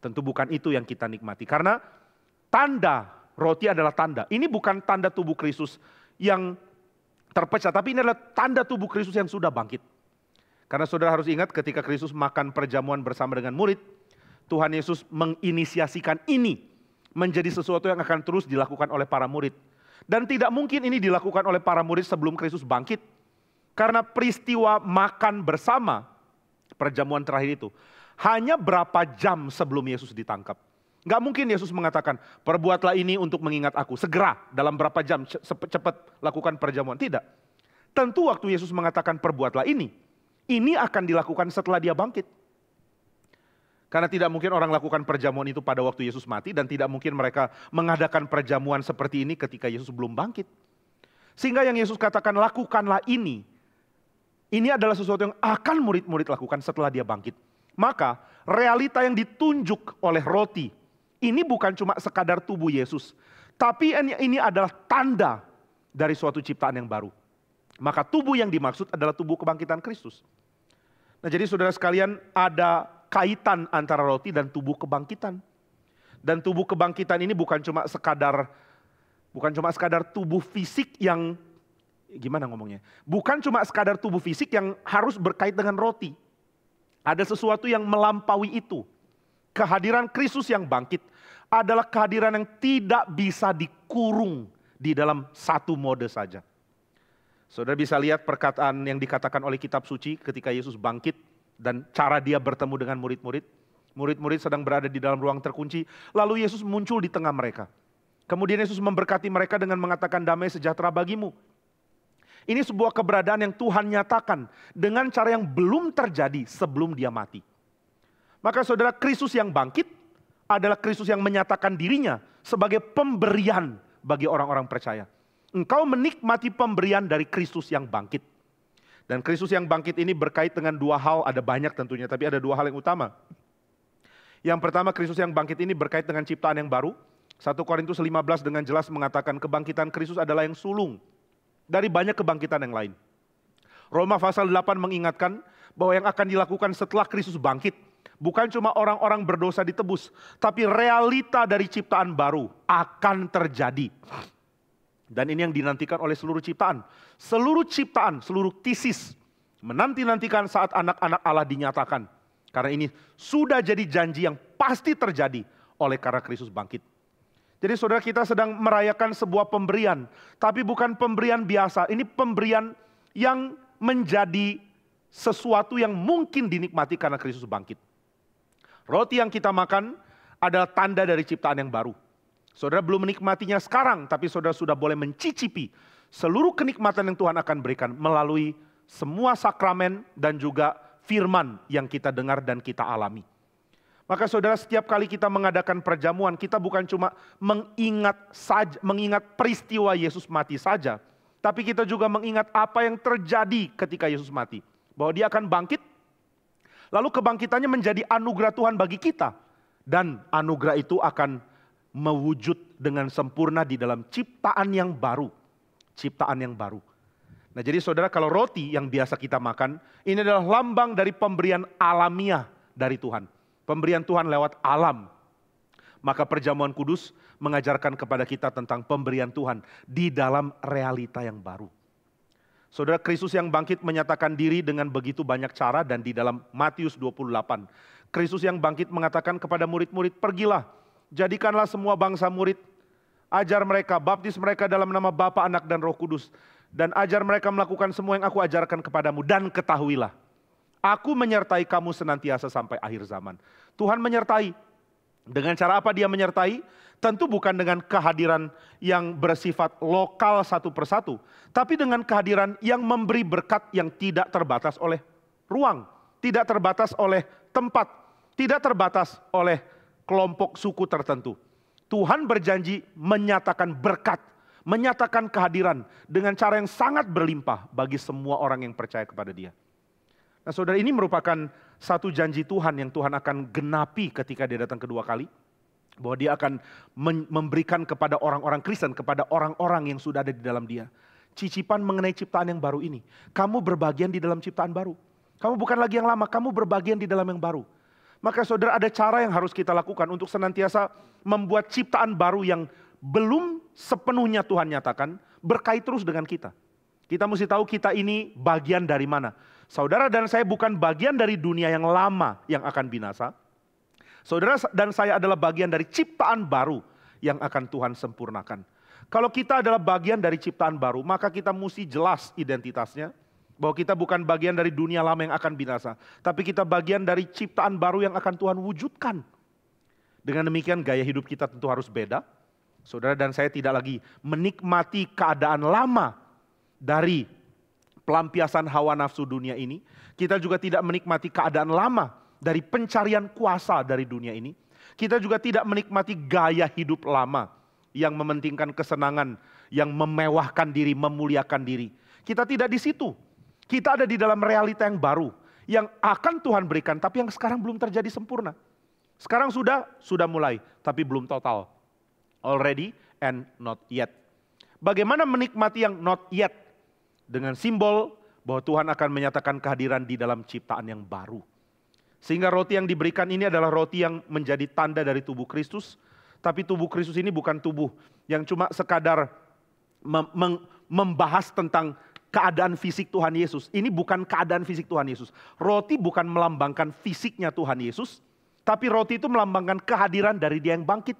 Tentu bukan itu yang kita nikmati. Karena tanda, roti adalah tanda. Ini bukan tanda tubuh Kristus yang terpecah, tapi ini adalah tanda tubuh Kristus yang sudah bangkit. Karena saudara harus ingat ketika Kristus makan perjamuan bersama dengan murid, Tuhan Yesus menginisiasikan ini menjadi sesuatu yang akan terus dilakukan oleh para murid. Dan tidak mungkin ini dilakukan oleh para murid sebelum Kristus bangkit. Karena peristiwa makan bersama perjamuan terakhir itu hanya berapa jam sebelum Yesus ditangkap. Gak mungkin Yesus mengatakan, perbuatlah ini untuk mengingat aku. Segera, dalam berapa jam, cepat lakukan perjamuan. Tidak. Tentu waktu Yesus mengatakan perbuatlah ini akan dilakukan setelah dia bangkit. Karena tidak mungkin orang lakukan perjamuan itu pada waktu Yesus mati, dan tidak mungkin mereka mengadakan perjamuan seperti ini ketika Yesus belum bangkit. Sehingga yang Yesus katakan, lakukanlah ini adalah sesuatu yang akan murid-murid lakukan setelah dia bangkit. Maka realita yang ditunjuk oleh roti, ini bukan cuma sekadar tubuh Yesus. Tapi ini adalah tanda dari suatu ciptaan yang baru. Maka tubuh yang dimaksud adalah tubuh kebangkitan Kristus. Nah jadi saudara sekalian, ada kaitan antara roti dan tubuh kebangkitan. Dan tubuh kebangkitan ini bukan cuma sekadar tubuh fisik yang, gimana ngomongnya? Bukan cuma sekadar tubuh fisik yang harus berkait dengan roti. Ada sesuatu yang melampaui itu. Kehadiran Kristus yang bangkit adalah kehadiran yang tidak bisa dikurung di dalam satu mode saja. Saudara bisa lihat perkataan yang dikatakan oleh kitab suci ketika Yesus bangkit dan cara dia bertemu dengan murid-murid. Murid-murid sedang berada di dalam ruang terkunci, lalu Yesus muncul di tengah mereka. Kemudian Yesus memberkati mereka dengan mengatakan damai sejahtera bagimu. Ini sebuah keberadaan yang Tuhan nyatakan dengan cara yang belum terjadi sebelum dia mati. Maka saudara, Kristus yang bangkit adalah Kristus yang menyatakan dirinya sebagai pemberian bagi orang-orang percaya. Engkau menikmati pemberian dari Kristus yang bangkit. Dan Kristus yang bangkit ini berkait dengan dua hal, ada banyak tentunya, tapi ada dua hal yang utama. Yang pertama, Kristus yang bangkit ini berkait dengan ciptaan yang baru. 1 Korintus 15 dengan jelas mengatakan kebangkitan Kristus adalah yang sulung dari banyak kebangkitan yang lain. Roma pasal 8 mengingatkan bahwa yang akan dilakukan setelah Kristus bangkit bukan cuma orang-orang berdosa ditebus, tapi realita dari ciptaan baru akan terjadi. Dan ini yang dinantikan oleh seluruh ciptaan. Seluruh ciptaan, seluruh tesis menanti-nantikan saat anak-anak Allah dinyatakan. Karena ini sudah jadi janji yang pasti terjadi oleh karena Kristus bangkit. Jadi saudara, kita sedang merayakan sebuah pemberian. Tapi bukan pemberian biasa. Ini pemberian yang menjadi sesuatu yang mungkin dinikmati karena Kristus bangkit. Roti yang kita makan adalah tanda dari ciptaan yang baru. Saudara belum menikmatinya sekarang, tapi saudara sudah boleh mencicipi seluruh kenikmatan yang Tuhan akan berikan melalui semua sakramen dan juga firman yang kita dengar dan kita alami. Maka saudara, setiap kali kita mengadakan perjamuan, kita bukan cuma mengingat peristiwa Yesus mati saja, tapi kita juga mengingat apa yang terjadi ketika Yesus mati. Bahwa dia akan bangkit, lalu kebangkitannya menjadi anugerah Tuhan bagi kita. Dan anugerah itu akan mewujud dengan sempurna di dalam ciptaan yang baru. Ciptaan yang baru. Nah jadi saudara, kalau roti yang biasa kita makan, ini adalah lambang dari pemberian alamiah dari Tuhan. Pemberian Tuhan lewat alam. Maka perjamuan kudus mengajarkan kepada kita tentang pemberian Tuhan di dalam realita yang baru. Saudara, Kristus yang bangkit menyatakan diri dengan begitu banyak cara, dan di dalam Matius 28. Kristus yang bangkit mengatakan kepada murid-murid, pergilah, jadikanlah semua bangsa murid, ajar mereka, baptis mereka dalam nama Bapa, Anak, dan Roh Kudus. Dan ajar mereka melakukan semua yang aku ajarkan kepadamu. Dan ketahuilah, aku menyertai kamu senantiasa sampai akhir zaman. Tuhan menyertai. Dengan cara apa dia menyertai? Tentu bukan dengan kehadiran yang bersifat lokal satu persatu. Tapi dengan kehadiran yang memberi berkat yang tidak terbatas oleh ruang. Tidak terbatas oleh tempat, tidak terbatas oleh kelompok suku tertentu. Tuhan berjanji menyatakan berkat, menyatakan kehadiran dengan cara yang sangat berlimpah bagi semua orang yang percaya kepada Dia. Nah saudara, ini merupakan satu janji Tuhan yang Tuhan akan genapi ketika Dia datang kedua kali. Bahwa Dia akan memberikan kepada orang-orang Kristen, kepada orang-orang yang sudah ada di dalam Dia, cicipan mengenai ciptaan yang baru ini. Kamu berbagian di dalam ciptaan baru. Kamu bukan lagi yang lama, kamu berbagian di dalam yang baru. Maka saudara, ada cara yang harus kita lakukan untuk senantiasa membuat ciptaan baru yang belum sepenuhnya Tuhan nyatakan, berkait terus dengan kita. Kita mesti tahu kita ini bagian dari mana. Saudara dan saya bukan bagian dari dunia yang lama yang akan binasa. Saudara dan saya adalah bagian dari ciptaan baru yang akan Tuhan sempurnakan. Kalau kita adalah bagian dari ciptaan baru, maka kita mesti jelas identitasnya. Bahwa kita bukan bagian dari dunia lama yang akan binasa. Tapi kita bagian dari ciptaan baru yang akan Tuhan wujudkan. Dengan demikian gaya hidup kita tentu harus beda. Saudara dan saya tidak lagi menikmati keadaan lama dari pelampiasan hawa nafsu dunia ini. Kita juga tidak menikmati keadaan lama dari pencarian kuasa dari dunia ini. Kita juga tidak menikmati gaya hidup lama yang mementingkan kesenangan, yang memewahkan diri, memuliakan diri. Kita tidak di situ. Kita ada di dalam realita yang baru, yang akan Tuhan berikan, tapi yang sekarang belum terjadi sempurna. Sekarang sudah mulai, tapi belum total. Already and not yet. Bagaimana menikmati yang not yet? Dengan simbol bahwa Tuhan akan menyatakan kehadiran di dalam ciptaan yang baru. Sehingga roti yang diberikan ini adalah roti yang menjadi tanda dari tubuh Kristus. Tapi tubuh Kristus ini bukan tubuh yang cuma sekadar membahas tentang keadaan fisik Tuhan Yesus. Ini bukan keadaan fisik Tuhan Yesus. Roti bukan melambangkan fisiknya Tuhan Yesus. Tapi roti itu melambangkan kehadiran dari Dia yang bangkit.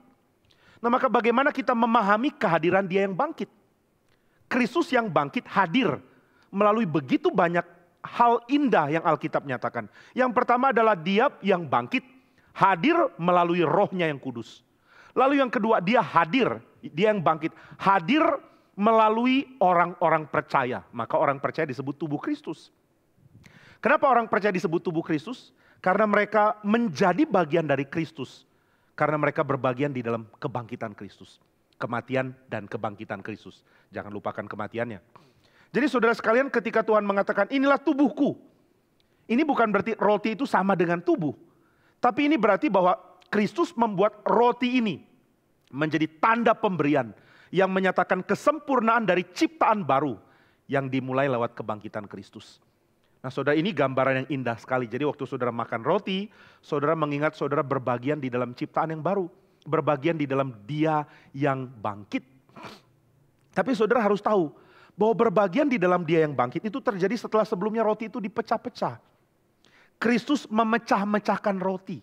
Nah maka bagaimana kita memahami kehadiran Dia yang bangkit? Kristus yang bangkit hadir melalui begitu banyak hal indah yang Alkitab nyatakan. Yang pertama adalah Dia yang bangkit, hadir melalui Roh-Nya yang kudus. Lalu yang kedua, Dia hadir, Dia yang bangkit, hadir melalui orang-orang percaya. Maka orang percaya disebut tubuh Kristus. Kenapa orang percaya disebut tubuh Kristus? Karena mereka menjadi bagian dari Kristus. Karena mereka berbagian di dalam kebangkitan Kristus. Kematian dan kebangkitan Kristus. Jangan lupakan kematiannya. Jadi saudara sekalian, ketika Tuhan mengatakan inilah tubuhku. Ini bukan berarti roti itu sama dengan tubuh. Tapi ini berarti bahwa Kristus membuat roti ini menjadi tanda pemberian yang menyatakan kesempurnaan dari ciptaan baru yang dimulai lewat kebangkitan Kristus. Nah saudara, ini gambaran yang indah sekali. Jadi waktu saudara makan roti, saudara mengingat saudara berbagian di dalam ciptaan yang baru. Berbagian di dalam Dia yang bangkit. Tapi saudara harus tahu bahwa berbagian di dalam Dia yang bangkit itu terjadi setelah sebelumnya roti itu dipecah-pecah. Kristus memecah-mecahkan roti.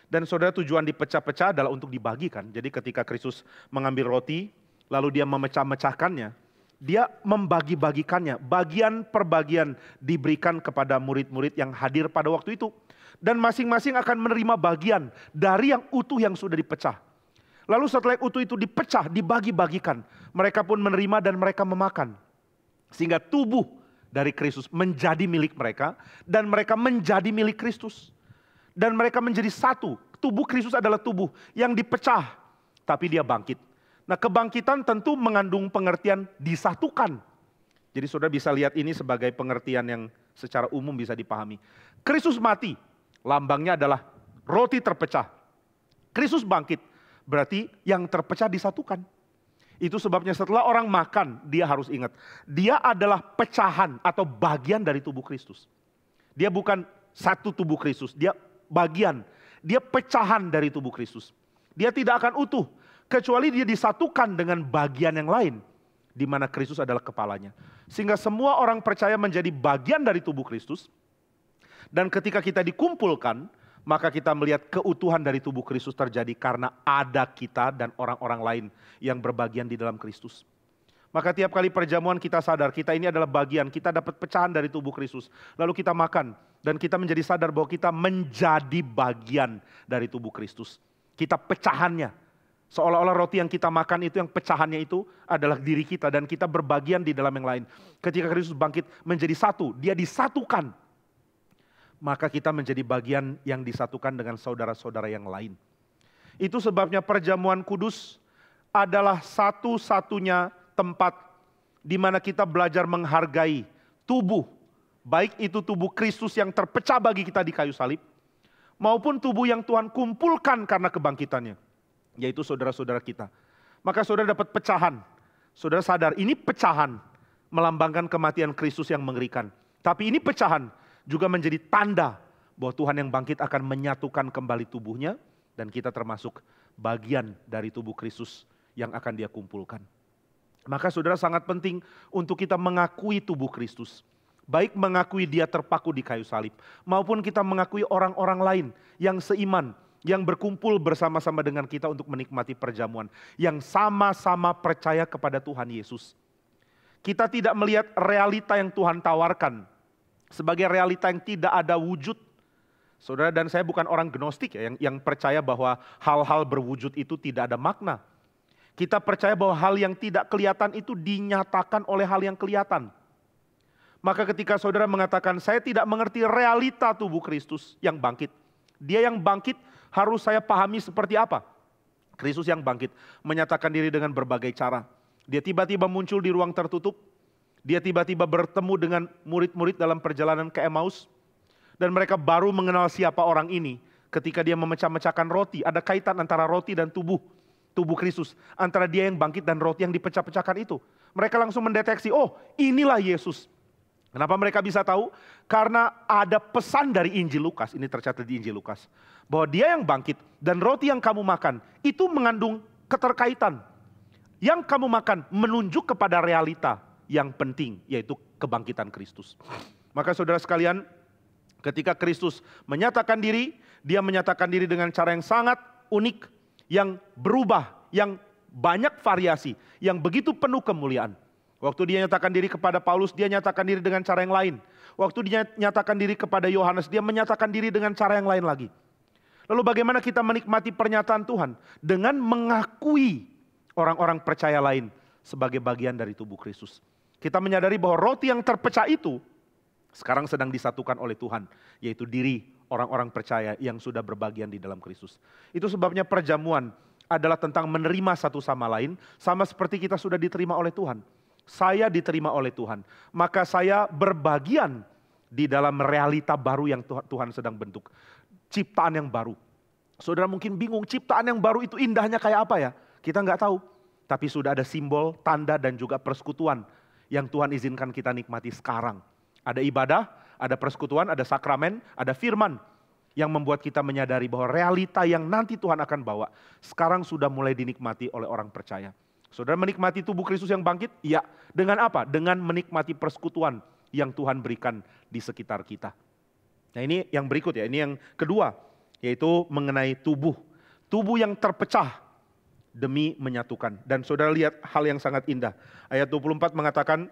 Dan saudara, tujuan dipecah-pecah adalah untuk dibagikan. Jadi ketika Kristus mengambil roti, lalu Dia memecah-mecahkannya, Dia membagi-bagikannya. Bagian per bagian diberikan kepada murid-murid yang hadir pada waktu itu. Dan masing-masing akan menerima bagian dari yang utuh yang sudah dipecah. Lalu setelah utuh itu dipecah, dibagi-bagikan. Mereka pun menerima dan mereka memakan. Sehingga tubuh dari Kristus menjadi milik mereka. Dan mereka menjadi milik Kristus. Dan mereka menjadi satu. Tubuh Kristus adalah tubuh yang dipecah. Tapi Dia bangkit. Nah kebangkitan tentu mengandung pengertian disatukan. Jadi saudara bisa lihat ini sebagai pengertian yang secara umum bisa dipahami. Kristus mati. Lambangnya adalah roti terpecah. Kristus bangkit. Berarti yang terpecah disatukan. Itu sebabnya setelah orang makan, dia harus ingat. Dia adalah pecahan atau bagian dari tubuh Kristus. Dia bukan satu tubuh Kristus, dia bagian. Dia pecahan dari tubuh Kristus. Dia tidak akan utuh, kecuali dia disatukan dengan bagian yang lain. Di mana Kristus adalah kepalanya. Sehingga semua orang percaya menjadi bagian dari tubuh Kristus. Dan ketika kita dikumpulkan, maka kita melihat keutuhan dari tubuh Kristus terjadi karena ada kita dan orang-orang lain yang berbagian di dalam Kristus. Maka tiap kali perjamuan kita sadar, kita ini adalah bagian, kita dapat pecahan dari tubuh Kristus. Lalu kita makan dan kita menjadi sadar bahwa kita menjadi bagian dari tubuh Kristus. Kita pecahannya. Seolah-olah roti yang kita makan itu, yang pecahannya itu adalah diri kita dan kita berbagian di dalam yang lain. Ketika Kristus bangkit menjadi satu, Dia disatukan. maka kita menjadi bagian yang disatukan dengan saudara-saudara yang lain. Itu sebabnya perjamuan kudus adalah satu-satunya tempat di mana kita belajar menghargai tubuh, baik itu tubuh Kristus yang terpecah bagi kita di kayu salib, maupun tubuh yang Tuhan kumpulkan karena kebangkitannya, yaitu saudara-saudara kita. Maka saudara dapat pecahan, saudara sadar ini pecahan melambangkan kematian Kristus yang mengerikan. Tapi ini pecahan juga menjadi tanda bahwa Tuhan yang bangkit akan menyatukan kembali tubuhnya, dan kita termasuk bagian dari tubuh Kristus yang akan Dia kumpulkan. Maka saudara sangat penting untuk kita mengakui tubuh Kristus. Baik mengakui Dia terpaku di kayu salib, maupun kita mengakui orang-orang lain yang seiman, yang berkumpul bersama-sama dengan kita untuk menikmati perjamuan, yang sama-sama percaya kepada Tuhan Yesus. Kita tidak melihat realita yang Tuhan tawarkan sebagai realita yang tidak ada wujud. Saudara dan saya bukan orang gnostik ya, yang percaya bahwa hal-hal berwujud itu tidak ada makna. Kita percaya bahwa hal yang tidak kelihatan itu dinyatakan oleh hal yang kelihatan. Maka ketika saudara mengatakan, saya tidak mengerti realita tubuh Kristus yang bangkit. Dia yang bangkit harus saya pahami seperti apa. Kristus yang bangkit menyatakan diri dengan berbagai cara. Dia tiba-tiba muncul di ruang tertutup. Dia tiba-tiba bertemu dengan murid-murid dalam perjalanan ke Emmaus. Dan mereka baru mengenal siapa orang ini ketika dia memecah-mecahkan roti. Ada kaitan antara roti dan tubuh Kristus. Antara dia yang bangkit dan roti yang dipecah-pecahkan itu. Mereka langsung mendeteksi, oh inilah Yesus. Kenapa mereka bisa tahu? Karena ada pesan dari Injil Lukas, ini tercatat di Injil Lukas. Bahwa dia yang bangkit dan roti yang kamu makan, itu mengandung keterkaitan. Yang kamu makan menunjuk kepada realita yang penting, yaitu kebangkitan Kristus. Maka saudara sekalian, ketika Kristus menyatakan diri, dia menyatakan diri dengan cara yang sangat unik, yang berubah, yang banyak variasi, yang begitu penuh kemuliaan. Waktu dia nyatakan diri kepada Paulus, dia nyatakan diri dengan cara yang lain. Waktu dia nyatakan diri kepada Yohanes, dia menyatakan diri dengan cara yang lain lagi. Lalu bagaimana kita menikmati pernyataan Tuhan? Dengan mengakui orang-orang percaya lain sebagai bagian dari tubuh Kristus. Kita menyadari bahwa roti yang terpecah itu sekarang sedang disatukan oleh Tuhan, yaitu diri orang-orang percaya yang sudah berbagian di dalam Kristus. Itu sebabnya perjamuan adalah tentang menerima satu sama lain, sama seperti kita sudah diterima oleh Tuhan. Saya diterima oleh Tuhan, maka saya berbagian di dalam realita baru yang Tuhan sedang bentuk. Ciptaan yang baru. Saudara mungkin bingung, ciptaan yang baru itu indahnya kayak apa ya? Kita nggak tahu. Tapi sudah ada simbol, tanda dan juga persekutuan yang Tuhan izinkan kita nikmati sekarang. Ada ibadah, ada persekutuan, ada sakramen, ada firman yang membuat kita menyadari bahwa realita yang nanti Tuhan akan bawa sekarang sudah mulai dinikmati oleh orang percaya. Saudara menikmati tubuh Kristus yang bangkit? Iya. Dengan apa? Dengan menikmati persekutuan yang Tuhan berikan di sekitar kita. Nah ini yang berikut ya, ini yang kedua. Yaitu mengenai tubuh. Tubuh yang terpecah demi menyatukan. Dan saudara lihat hal yang sangat indah. Ayat 24 mengatakan,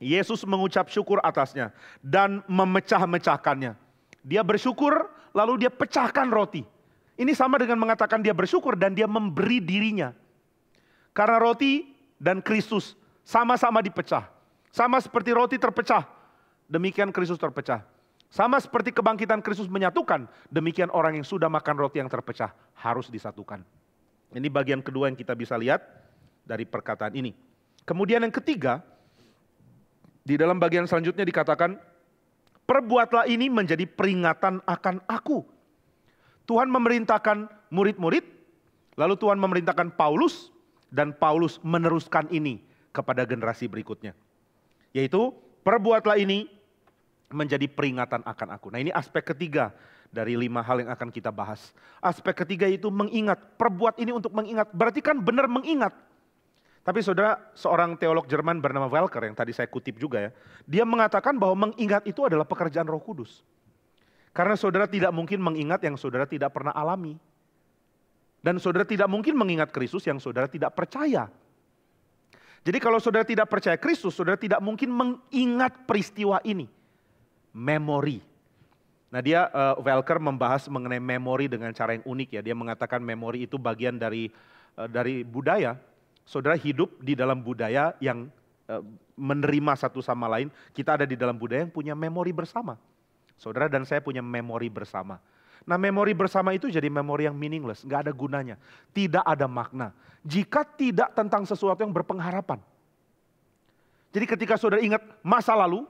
Yesus mengucap syukur atasnya dan memecah-mecahkannya. Dia bersyukur lalu dia pecahkan roti. Ini sama dengan mengatakan dia bersyukur dan dia memberi dirinya. Karena roti dan Kristus sama-sama dipecah. Sama seperti roti terpecah, demikian Kristus terpecah. Sama seperti kebangkitan Kristus menyatukan, demikian orang yang sudah makan roti yang terpecah harus disatukan. Ini bagian kedua yang kita bisa lihat dari perkataan ini. Kemudian yang ketiga, di dalam bagian selanjutnya dikatakan, perbuatlah ini menjadi peringatan akan aku. Tuhan memerintahkan murid-murid, lalu Tuhan memerintahkan Paulus, dan Paulus meneruskan ini kepada generasi berikutnya. Yaitu, perbuatlah ini menjadi peringatan akan aku. Nah ini aspek ketiga dari 5 hal yang akan kita bahas. Aspek ketiga itu mengingat, perbuat ini untuk mengingat. Berarti kan benar mengingat. Tapi saudara, seorang teolog Jerman bernama Welker yang tadi saya kutip juga ya. Dia mengatakan bahwa mengingat itu adalah pekerjaan Roh Kudus. Karena saudara tidak mungkin mengingat yang saudara tidak pernah alami. Dan saudara tidak mungkin mengingat Kristus yang saudara tidak percaya. Jadi kalau saudara tidak percaya Kristus, saudara tidak mungkin mengingat peristiwa ini. Memori. Nah dia, Welker membahas mengenai memori dengan cara yang unik ya. Dia mengatakan memori itu bagian dari budaya. Saudara hidup di dalam budaya yang menerima satu sama lain. Kita ada di dalam budaya yang punya memori bersama. Saudara dan saya punya memori bersama. Nah, memori bersama itu jadi memori yang meaningless, nggak ada gunanya. Tidak ada makna. Jika tidak tentang sesuatu yang berpengharapan. Jadi ketika saudara ingat masa lalu,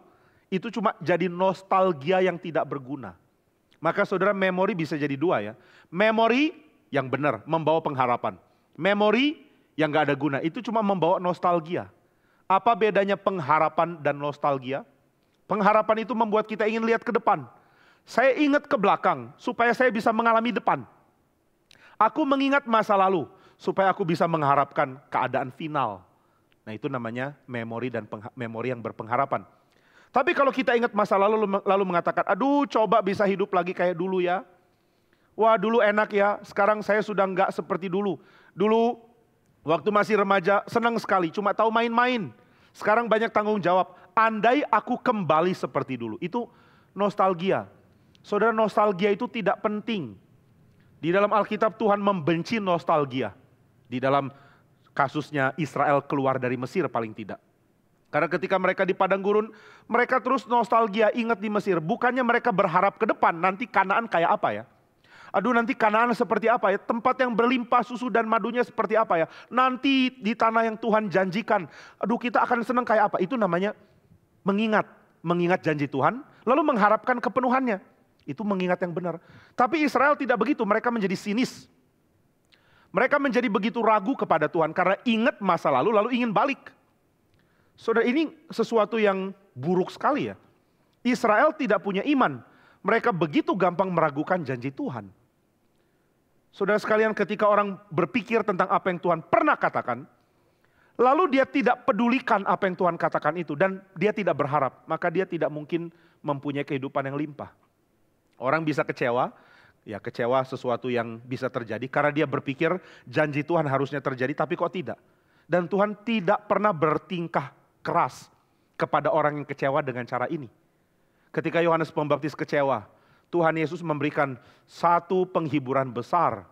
itu cuma jadi nostalgia yang tidak berguna. Maka saudara memori bisa jadi dua ya. Memori yang benar, membawa pengharapan. Memori yang gak ada guna, itu cuma membawa nostalgia. Apa bedanya pengharapan dan nostalgia? Pengharapan itu membuat kita ingin lihat ke depan. Saya ingat ke belakang, supaya saya bisa mengalami depan. Aku mengingat masa lalu, supaya aku bisa mengharapkan keadaan final. Nah itu namanya memori dan memori yang berpengharapan. Tapi kalau kita ingat masa lalu mengatakan, aduh coba bisa hidup lagi kayak dulu ya. Wah dulu enak ya, sekarang saya sudah enggak seperti dulu. Dulu waktu masih remaja senang sekali, cuma tahu main-main. Sekarang banyak tanggung jawab. Andai aku kembali seperti dulu, itu nostalgia. Saudara, nostalgia itu tidak penting. Di dalam Alkitab Tuhan membenci nostalgia. Di dalam kasusnya Israel keluar dari Mesir paling tidak. Karena ketika mereka di padang gurun, mereka terus nostalgia ingat di Mesir. Bukannya mereka berharap ke depan, nanti Kanaan kayak apa ya? Aduh nanti Kanaan seperti apa ya? Tempat yang berlimpah susu dan madunya seperti apa ya? Nanti di tanah yang Tuhan janjikan, aduh kita akan senang kayak apa? Itu namanya mengingat janji Tuhan, lalu mengharapkan kepenuhannya. Itu mengingat yang benar. Tapi Israel tidak begitu, mereka menjadi sinis. Mereka menjadi begitu ragu kepada Tuhan karena ingat masa lalu ingin balik. Saudara, ini sesuatu yang buruk sekali ya. Israel tidak punya iman. Mereka begitu gampang meragukan janji Tuhan. Saudara sekalian, ketika orang berpikir tentang apa yang Tuhan pernah katakan, lalu dia tidak pedulikan apa yang Tuhan katakan itu, dan dia tidak berharap, maka dia tidak mungkin mempunyai kehidupan yang limpah. Orang bisa kecewa, ya kecewa sesuatu yang bisa terjadi, karena dia berpikir janji Tuhan harusnya terjadi, tapi kok tidak. Dan Tuhan tidak pernah bertingkah keras kepada orang yang kecewa dengan cara ini. Ketika Yohanes Pembaptis kecewa, Tuhan Yesus memberikan satu penghiburan besar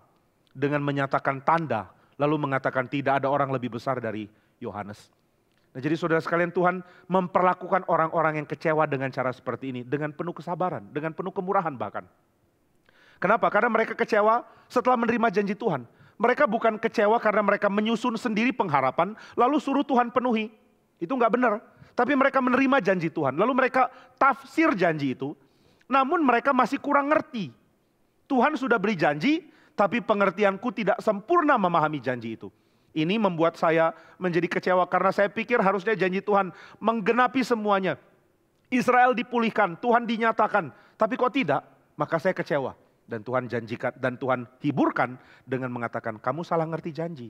dengan menyatakan tanda, lalu mengatakan tidak ada orang lebih besar dari Yohanes. Nah, jadi saudara sekalian, Tuhan memperlakukan orang-orang yang kecewa dengan cara seperti ini, dengan penuh kesabaran, dengan penuh kemurahan bahkan. Kenapa? Karena mereka kecewa setelah menerima janji Tuhan. Mereka bukan kecewa karena mereka menyusun sendiri pengharapan, lalu suruh Tuhan penuhi. Itu nggak benar. Tapi mereka menerima janji Tuhan. Lalu mereka tafsir janji itu. Namun mereka masih kurang ngerti. Tuhan sudah beri janji, tapi pengertianku tidak sempurna memahami janji itu. Ini membuat saya menjadi kecewa karena saya pikir harusnya janji Tuhan menggenapi semuanya. Israel dipulihkan, Tuhan dinyatakan. Tapi kok tidak? Maka saya kecewa. Dan Tuhan janjikan, dan Tuhan hiburkan dengan mengatakan, kamu salah ngerti janji.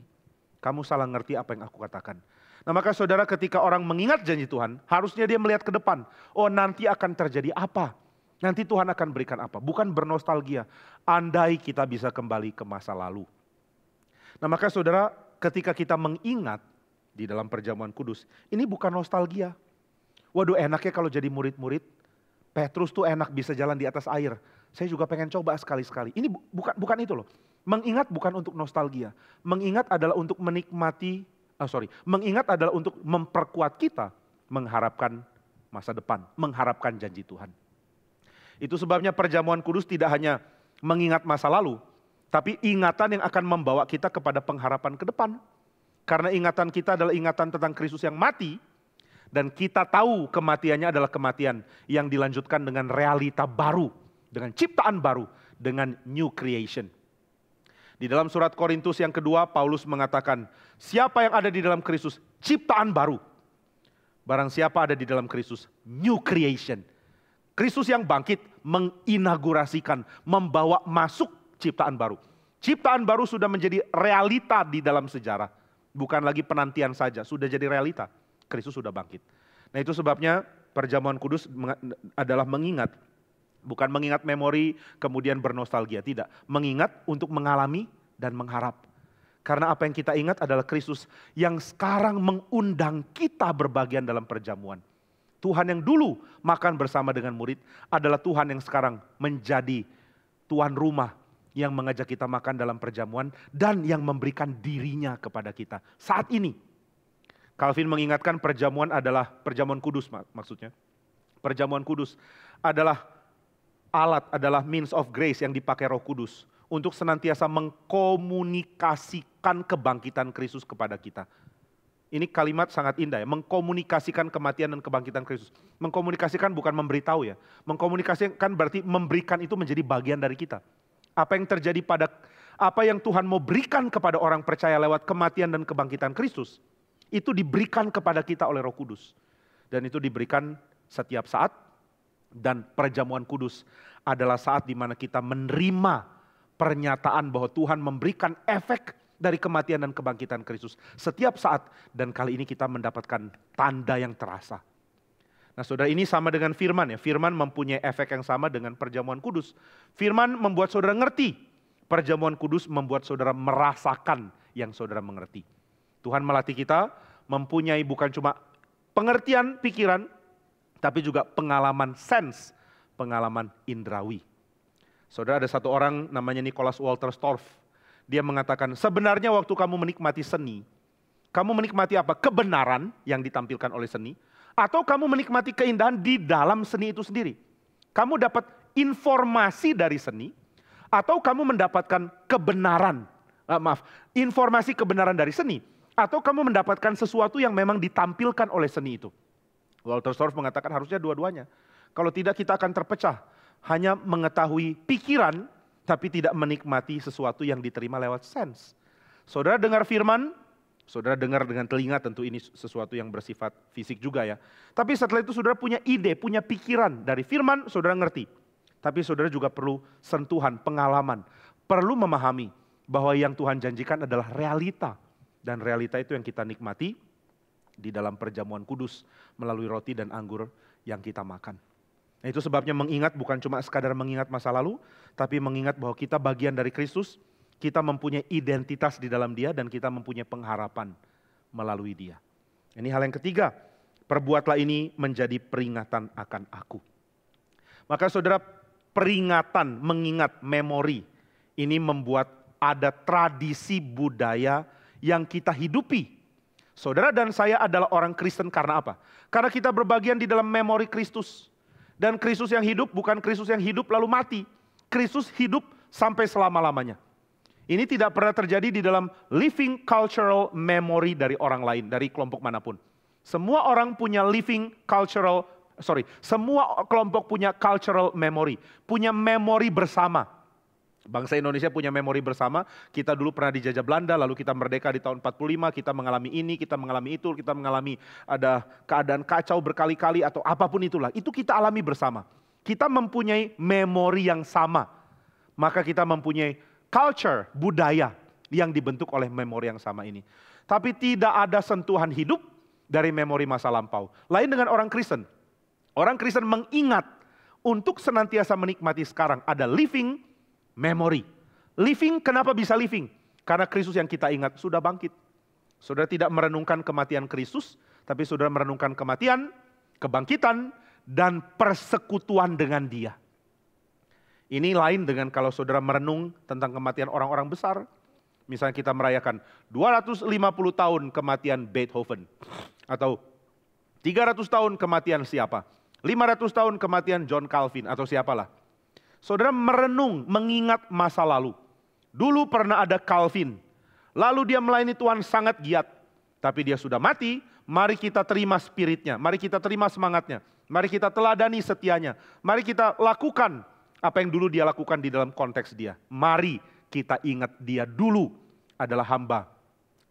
Kamu salah ngerti apa yang aku katakan. Nah maka saudara, ketika orang mengingat janji Tuhan, harusnya dia melihat ke depan. Oh nanti akan terjadi apa? Nanti Tuhan akan berikan apa? Bukan bernostalgia. Andai kita bisa kembali ke masa lalu. Nah maka saudara, ketika kita mengingat di dalam perjamuan kudus, ini bukan nostalgia. Waduh enaknya kalau jadi murid-murid, Petrus tuh enak bisa jalan di atas air. Saya juga pengen coba sekali-sekali. Ini bukan itu loh. Mengingat bukan untuk nostalgia. Mengingat adalah untuk mengingat adalah untuk memperkuat kita mengharapkan masa depan, mengharapkan janji Tuhan. Itu sebabnya perjamuan kudus tidak hanya mengingat masa lalu, tapi ingatan yang akan membawa kita kepada pengharapan ke depan. Karena ingatan kita adalah ingatan tentang Kristus yang mati, dan kita tahu kematiannya adalah kematian yang dilanjutkan dengan realita baru, dengan ciptaan baru, dengan new creation. Di dalam surat Korintus yang kedua, Paulus mengatakan, siapa yang ada di dalam Kristus, ciptaan baru. Barang siapa ada di dalam Kristus, new creation. Kristus yang bangkit, menginaugurasikan, membawa masuk ciptaan baru. Ciptaan baru sudah menjadi realita di dalam sejarah. Bukan lagi penantian saja, sudah jadi realita. Kristus sudah bangkit. Nah itu sebabnya perjamuan kudus adalah mengingat. Bukan mengingat memori kemudian bernostalgia, tidak. Mengingat untuk mengalami dan mengharap. Karena apa yang kita ingat adalah Kristus yang sekarang mengundang kita berbagian dalam perjamuan. Tuhan yang dulu makan bersama dengan murid adalah Tuhan yang sekarang menjadi tuan rumah yang mengajak kita makan dalam perjamuan dan yang memberikan dirinya kepada kita saat ini. Calvin mengingatkan perjamuan adalah perjamuan kudus maksudnya. Perjamuan kudus adalah alat, adalah means of grace yang dipakai Roh Kudus untuk senantiasa mengkomunikasikan kebangkitan Kristus kepada kita. Ini kalimat sangat indah ya, mengkomunikasikan kematian dan kebangkitan Kristus. Mengkomunikasikan bukan memberitahu ya, mengkomunikasikan berarti memberikan itu menjadi bagian dari kita. Apa yang terjadi apa yang Tuhan mau berikan kepada orang percaya lewat kematian dan kebangkitan Kristus, itu diberikan kepada kita oleh Roh Kudus. Dan itu diberikan setiap saat, dan perjamuan kudus adalah saat di mana kita menerima pernyataan bahwa Tuhan memberikan efek dari kematian dan kebangkitan Kristus setiap saat, dan kali ini kita mendapatkan tanda yang terasa. Nah saudara, ini sama dengan firman ya. Firman mempunyai efek yang sama dengan perjamuan kudus. Firman membuat saudara ngerti. Perjamuan kudus membuat saudara merasakan yang saudara mengerti. Tuhan melatih kita mempunyai bukan cuma pengertian pikiran, tapi juga pengalaman sense, pengalaman indrawi. Saudara, ada satu orang namanya Nicholas Walter Storff. Dia mengatakan, sebenarnya waktu kamu menikmati seni, kamu menikmati apa? Kebenaran yang ditampilkan oleh seni, atau kamu menikmati keindahan di dalam seni itu sendiri. Kamu dapat informasi dari seni, atau kamu mendapatkan kebenaran, informasi kebenaran dari seni, atau kamu mendapatkan sesuatu yang memang ditampilkan oleh seni itu. Walter Storff mengatakan harusnya dua-duanya. Kalau tidak kita akan terpecah. Hanya mengetahui pikiran, tapi tidak menikmati sesuatu yang diterima lewat sense. Saudara dengar firman, saudara dengar dengan telinga, tentu ini sesuatu yang bersifat fisik juga ya. Tapi setelah itu saudara punya ide, punya pikiran dari firman, saudara ngerti. Tapi saudara juga perlu sentuhan, pengalaman. Perlu memahami bahwa yang Tuhan janjikan adalah realita. Dan realita itu yang kita nikmati di dalam perjamuan kudus melalui roti dan anggur yang kita makan. Nah, itu sebabnya mengingat bukan cuma sekadar mengingat masa lalu, tapi mengingat bahwa kita bagian dari Kristus, kita mempunyai identitas di dalam Dia, dan kita mempunyai pengharapan melalui Dia. Ini hal yang ketiga, perbuatlah ini menjadi peringatan akan aku. Maka saudara, peringatan, mengingat, memori, ini membuat ada tradisi budaya yang kita hidupi. Saudara dan saya adalah orang Kristen karena apa? Karena kita berbagian di dalam memori Kristus. Dan Kristus yang hidup bukan Kristus yang hidup lalu mati. Kristus hidup sampai selama-lamanya. Ini tidak pernah terjadi di dalam living cultural memory dari orang lain, dari kelompok manapun. Semua orang punya semua kelompok punya cultural memory, punya memori bersama. Bangsa Indonesia punya memori bersama, kita dulu pernah dijajah Belanda, lalu kita merdeka di tahun 45, kita mengalami ini, kita mengalami itu, kita mengalami ada keadaan kacau berkali-kali atau apapun itulah. Itu kita alami bersama. Kita mempunyai memori yang sama. Maka kita mempunyai culture, budaya yang dibentuk oleh memori yang sama ini. Tapi tidak ada sentuhan hidup dari memori masa lampau. Lain dengan orang Kristen. Orang Kristen mengingat untuk senantiasa menikmati sekarang, ada living memory. Living, kenapa bisa living? Karena Kristus yang kita ingat sudah bangkit. Saudara tidak merenungkan kematian Kristus, tapi saudara merenungkan kematian, kebangkitan, dan persekutuan dengan Dia. Ini lain dengan kalau saudara merenung tentang kematian orang-orang besar. Misalnya kita merayakan 250 tahun kematian Beethoven. Atau 300 tahun kematian siapa? 500 tahun kematian John Calvin atau siapalah. Saudara merenung, mengingat masa lalu. Dulu pernah ada Calvin. Lalu dia melayani Tuhan sangat giat. Tapi dia sudah mati, mari kita terima spiritnya. Mari kita terima semangatnya. Mari kita teladani setianya. Mari kita lakukan apa yang dulu dia lakukan di dalam konteks dia. Mari kita ingat dia dulu adalah hamba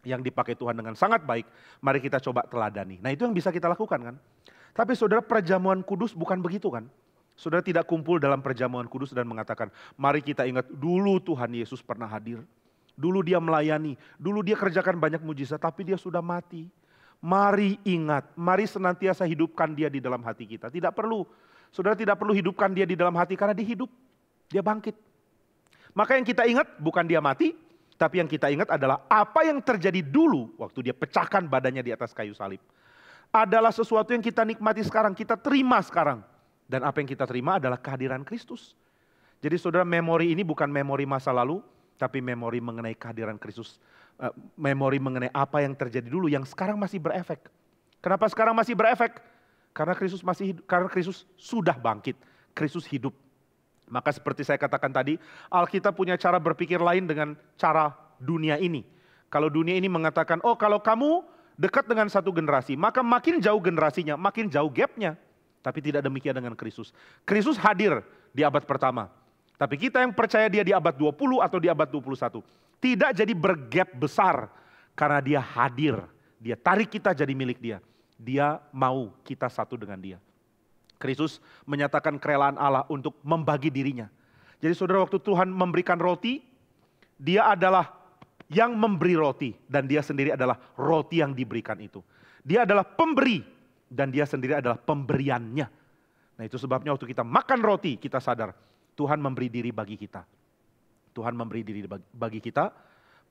yang dipakai Tuhan dengan sangat baik. Mari kita coba teladani. Nah itu yang bisa kita lakukan kan. Tapi saudara, perjamuan kudus bukan begitu kan. Saudara tidak kumpul dalam perjamuan kudus dan mengatakan, mari kita ingat dulu Tuhan Yesus pernah hadir. Dulu dia melayani, dulu dia kerjakan banyak mujizat, tapi dia sudah mati. Mari ingat, mari senantiasa hidupkan dia di dalam hati kita. Tidak perlu, saudara tidak perlu hidupkan dia di dalam hati karena dia hidup, dia bangkit. Maka yang kita ingat bukan dia mati, tapi yang kita ingat adalah apa yang terjadi dulu waktu dia pecahkan badannya di atas kayu salib. Adalah sesuatu yang kita nikmati sekarang, kita terima sekarang. Dan apa yang kita terima adalah kehadiran Kristus. Jadi saudara, memori ini bukan memori masa lalu, tapi memori mengenai kehadiran Kristus. Memori mengenai apa yang terjadi dulu yang sekarang masih berefek. Kenapa sekarang masih berefek? Karena Kristus sudah bangkit. Kristus hidup. Maka seperti saya katakan tadi, Alkitab punya cara berpikir lain dengan cara dunia ini. Kalau dunia ini mengatakan, oh kalau kamu dekat dengan satu generasi, maka makin jauh generasinya, makin jauh gapnya. Tapi tidak demikian dengan Kristus. Kristus hadir di abad pertama. Tapi kita yang percaya dia di abad 20 atau di abad 21. Tidak jadi bergap besar karena dia hadir. Dia tarik kita jadi milik dia. Dia mau kita satu dengan dia. Kristus menyatakan kerelaan Allah untuk membagi dirinya. Jadi saudara, waktu Tuhan memberikan roti, dia adalah yang memberi roti. Dan dia sendiri adalah roti yang diberikan itu. Dia adalah pemberi dan dia sendiri adalah pemberiannya. Nah itu sebabnya waktu kita makan roti, kita sadar Tuhan memberi diri bagi kita. Tuhan memberi diri bagi kita,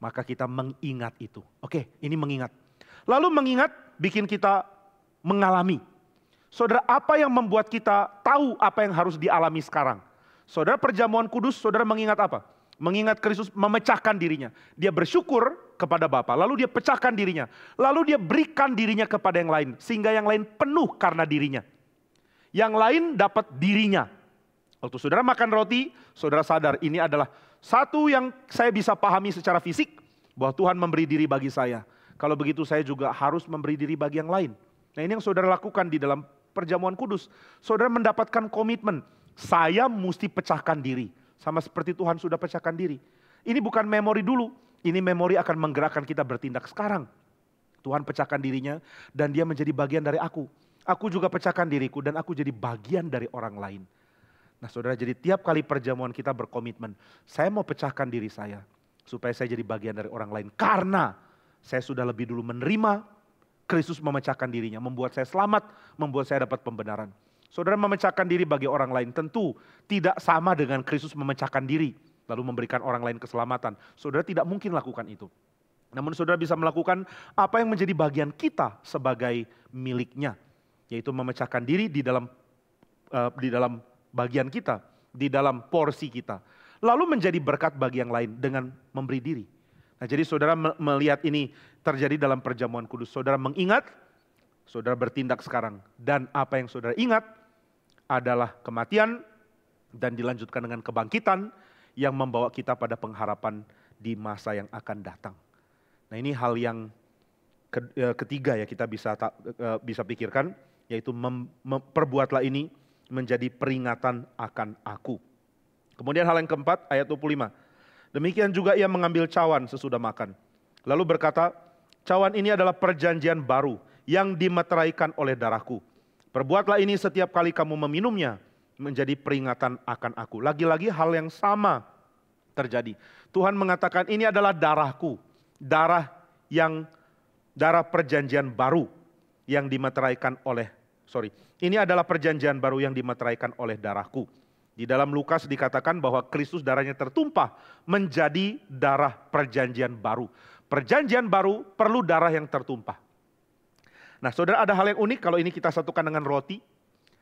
maka kita mengingat itu. Oke, ini mengingat. Lalu mengingat bikin kita mengalami. Saudara, apa yang membuat kita tahu apa yang harus dialami sekarang? Saudara, perjamuan kudus, saudara mengingat apa? Mengingat Kristus memecahkan dirinya. Dia bersyukur kepada Bapa, lalu dia pecahkan dirinya. Lalu dia berikan dirinya kepada yang lain, sehingga yang lain penuh karena dirinya. Yang lain dapat dirinya. Waktu saudara makan roti, saudara sadar ini adalah satu yang saya bisa pahami secara fisik, bahwa Tuhan memberi diri bagi saya. Kalau begitu saya juga harus memberi diri bagi yang lain. Nah ini yang saudara lakukan di dalam perjamuan kudus. Saudara mendapatkan komitmen, saya mesti pecahkan diri. Sama seperti Tuhan sudah pecahkan diri. Ini bukan memori dulu, ini memori akan menggerakkan kita bertindak sekarang. Tuhan pecahkan dirinya dan dia menjadi bagian dari aku. Aku juga pecahkan diriku dan aku jadi bagian dari orang lain. Nah saudara, jadi tiap kali perjamuan kita berkomitmen, saya mau pecahkan diri saya supaya saya jadi bagian dari orang lain. Karena saya sudah lebih dulu menerima Kristus memecahkan dirinya, membuat saya selamat, membuat saya dapat pembenaran. Saudara, memecahkan diri bagi orang lain tentu tidak sama dengan Kristus memecahkan diri, lalu memberikan orang lain keselamatan. Saudara tidak mungkin lakukan itu. Namun saudara bisa melakukan apa yang menjadi bagian kita sebagai miliknya, yaitu memecahkan diri di dalam bagian kita, di dalam porsi kita. Lalu menjadi berkat bagi yang lain dengan memberi diri. Nah jadi saudara melihat ini terjadi dalam perjamuan kudus. Saudara mengingat, saudara bertindak sekarang. Dan apa yang saudara ingat adalah kematian dan dilanjutkan dengan kebangkitan yang membawa kita pada pengharapan di masa yang akan datang. Nah ini hal yang ketiga ya kita bisa pikirkan, yaitu perbuatlah ini menjadi peringatan akan aku. Kemudian hal yang keempat, ayat 25. Demikian juga ia mengambil cawan sesudah makan. Lalu berkata, cawan ini adalah perjanjian baru yang dimeteraikan oleh darahku. Perbuatlah ini setiap kali kamu meminumnya menjadi peringatan akan aku. Lagi-lagi hal yang sama terjadi. Tuhan mengatakan ini adalah darahku. Darah perjanjian baru yang dimeteraikan oleh, ini adalah perjanjian baru yang dimeteraikan oleh darahku. Di dalam Lukas dikatakan bahwa Kristus darahnya tertumpah menjadi darah perjanjian baru. Perjanjian baru perlu darah yang tertumpah. Nah saudara, ada hal yang unik kalau ini kita satukan dengan roti.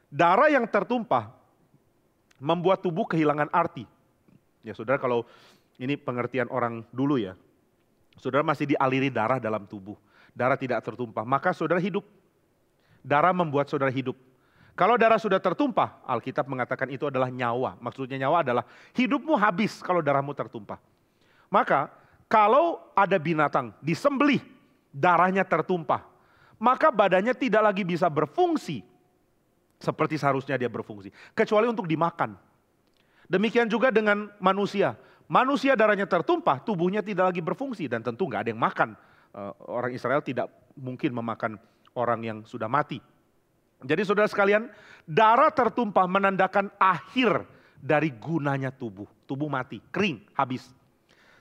Darah yang tertumpah membuat tubuh kehilangan arti. Ya saudara, kalau ini pengertian orang dulu ya. Saudara masih dialiri darah dalam tubuh. Darah tidak tertumpah, maka saudara hidup. Darah membuat saudara hidup. Kalau darah sudah tertumpah, Alkitab mengatakan itu adalah nyawa. Maksudnya nyawa adalah hidupmu habis kalau darahmu tertumpah. Maka kalau ada binatang disembelih, darahnya tertumpah, maka badannya tidak lagi bisa berfungsi seperti seharusnya dia berfungsi. Kecuali untuk dimakan. Demikian juga dengan manusia. Manusia darahnya tertumpah, tubuhnya tidak lagi berfungsi dan tentu nggak ada yang makan. Orang Israel tidak mungkin memakan orang yang sudah mati. Jadi saudara sekalian, darah tertumpah menandakan akhir dari gunanya tubuh. Tubuh mati, kering, habis.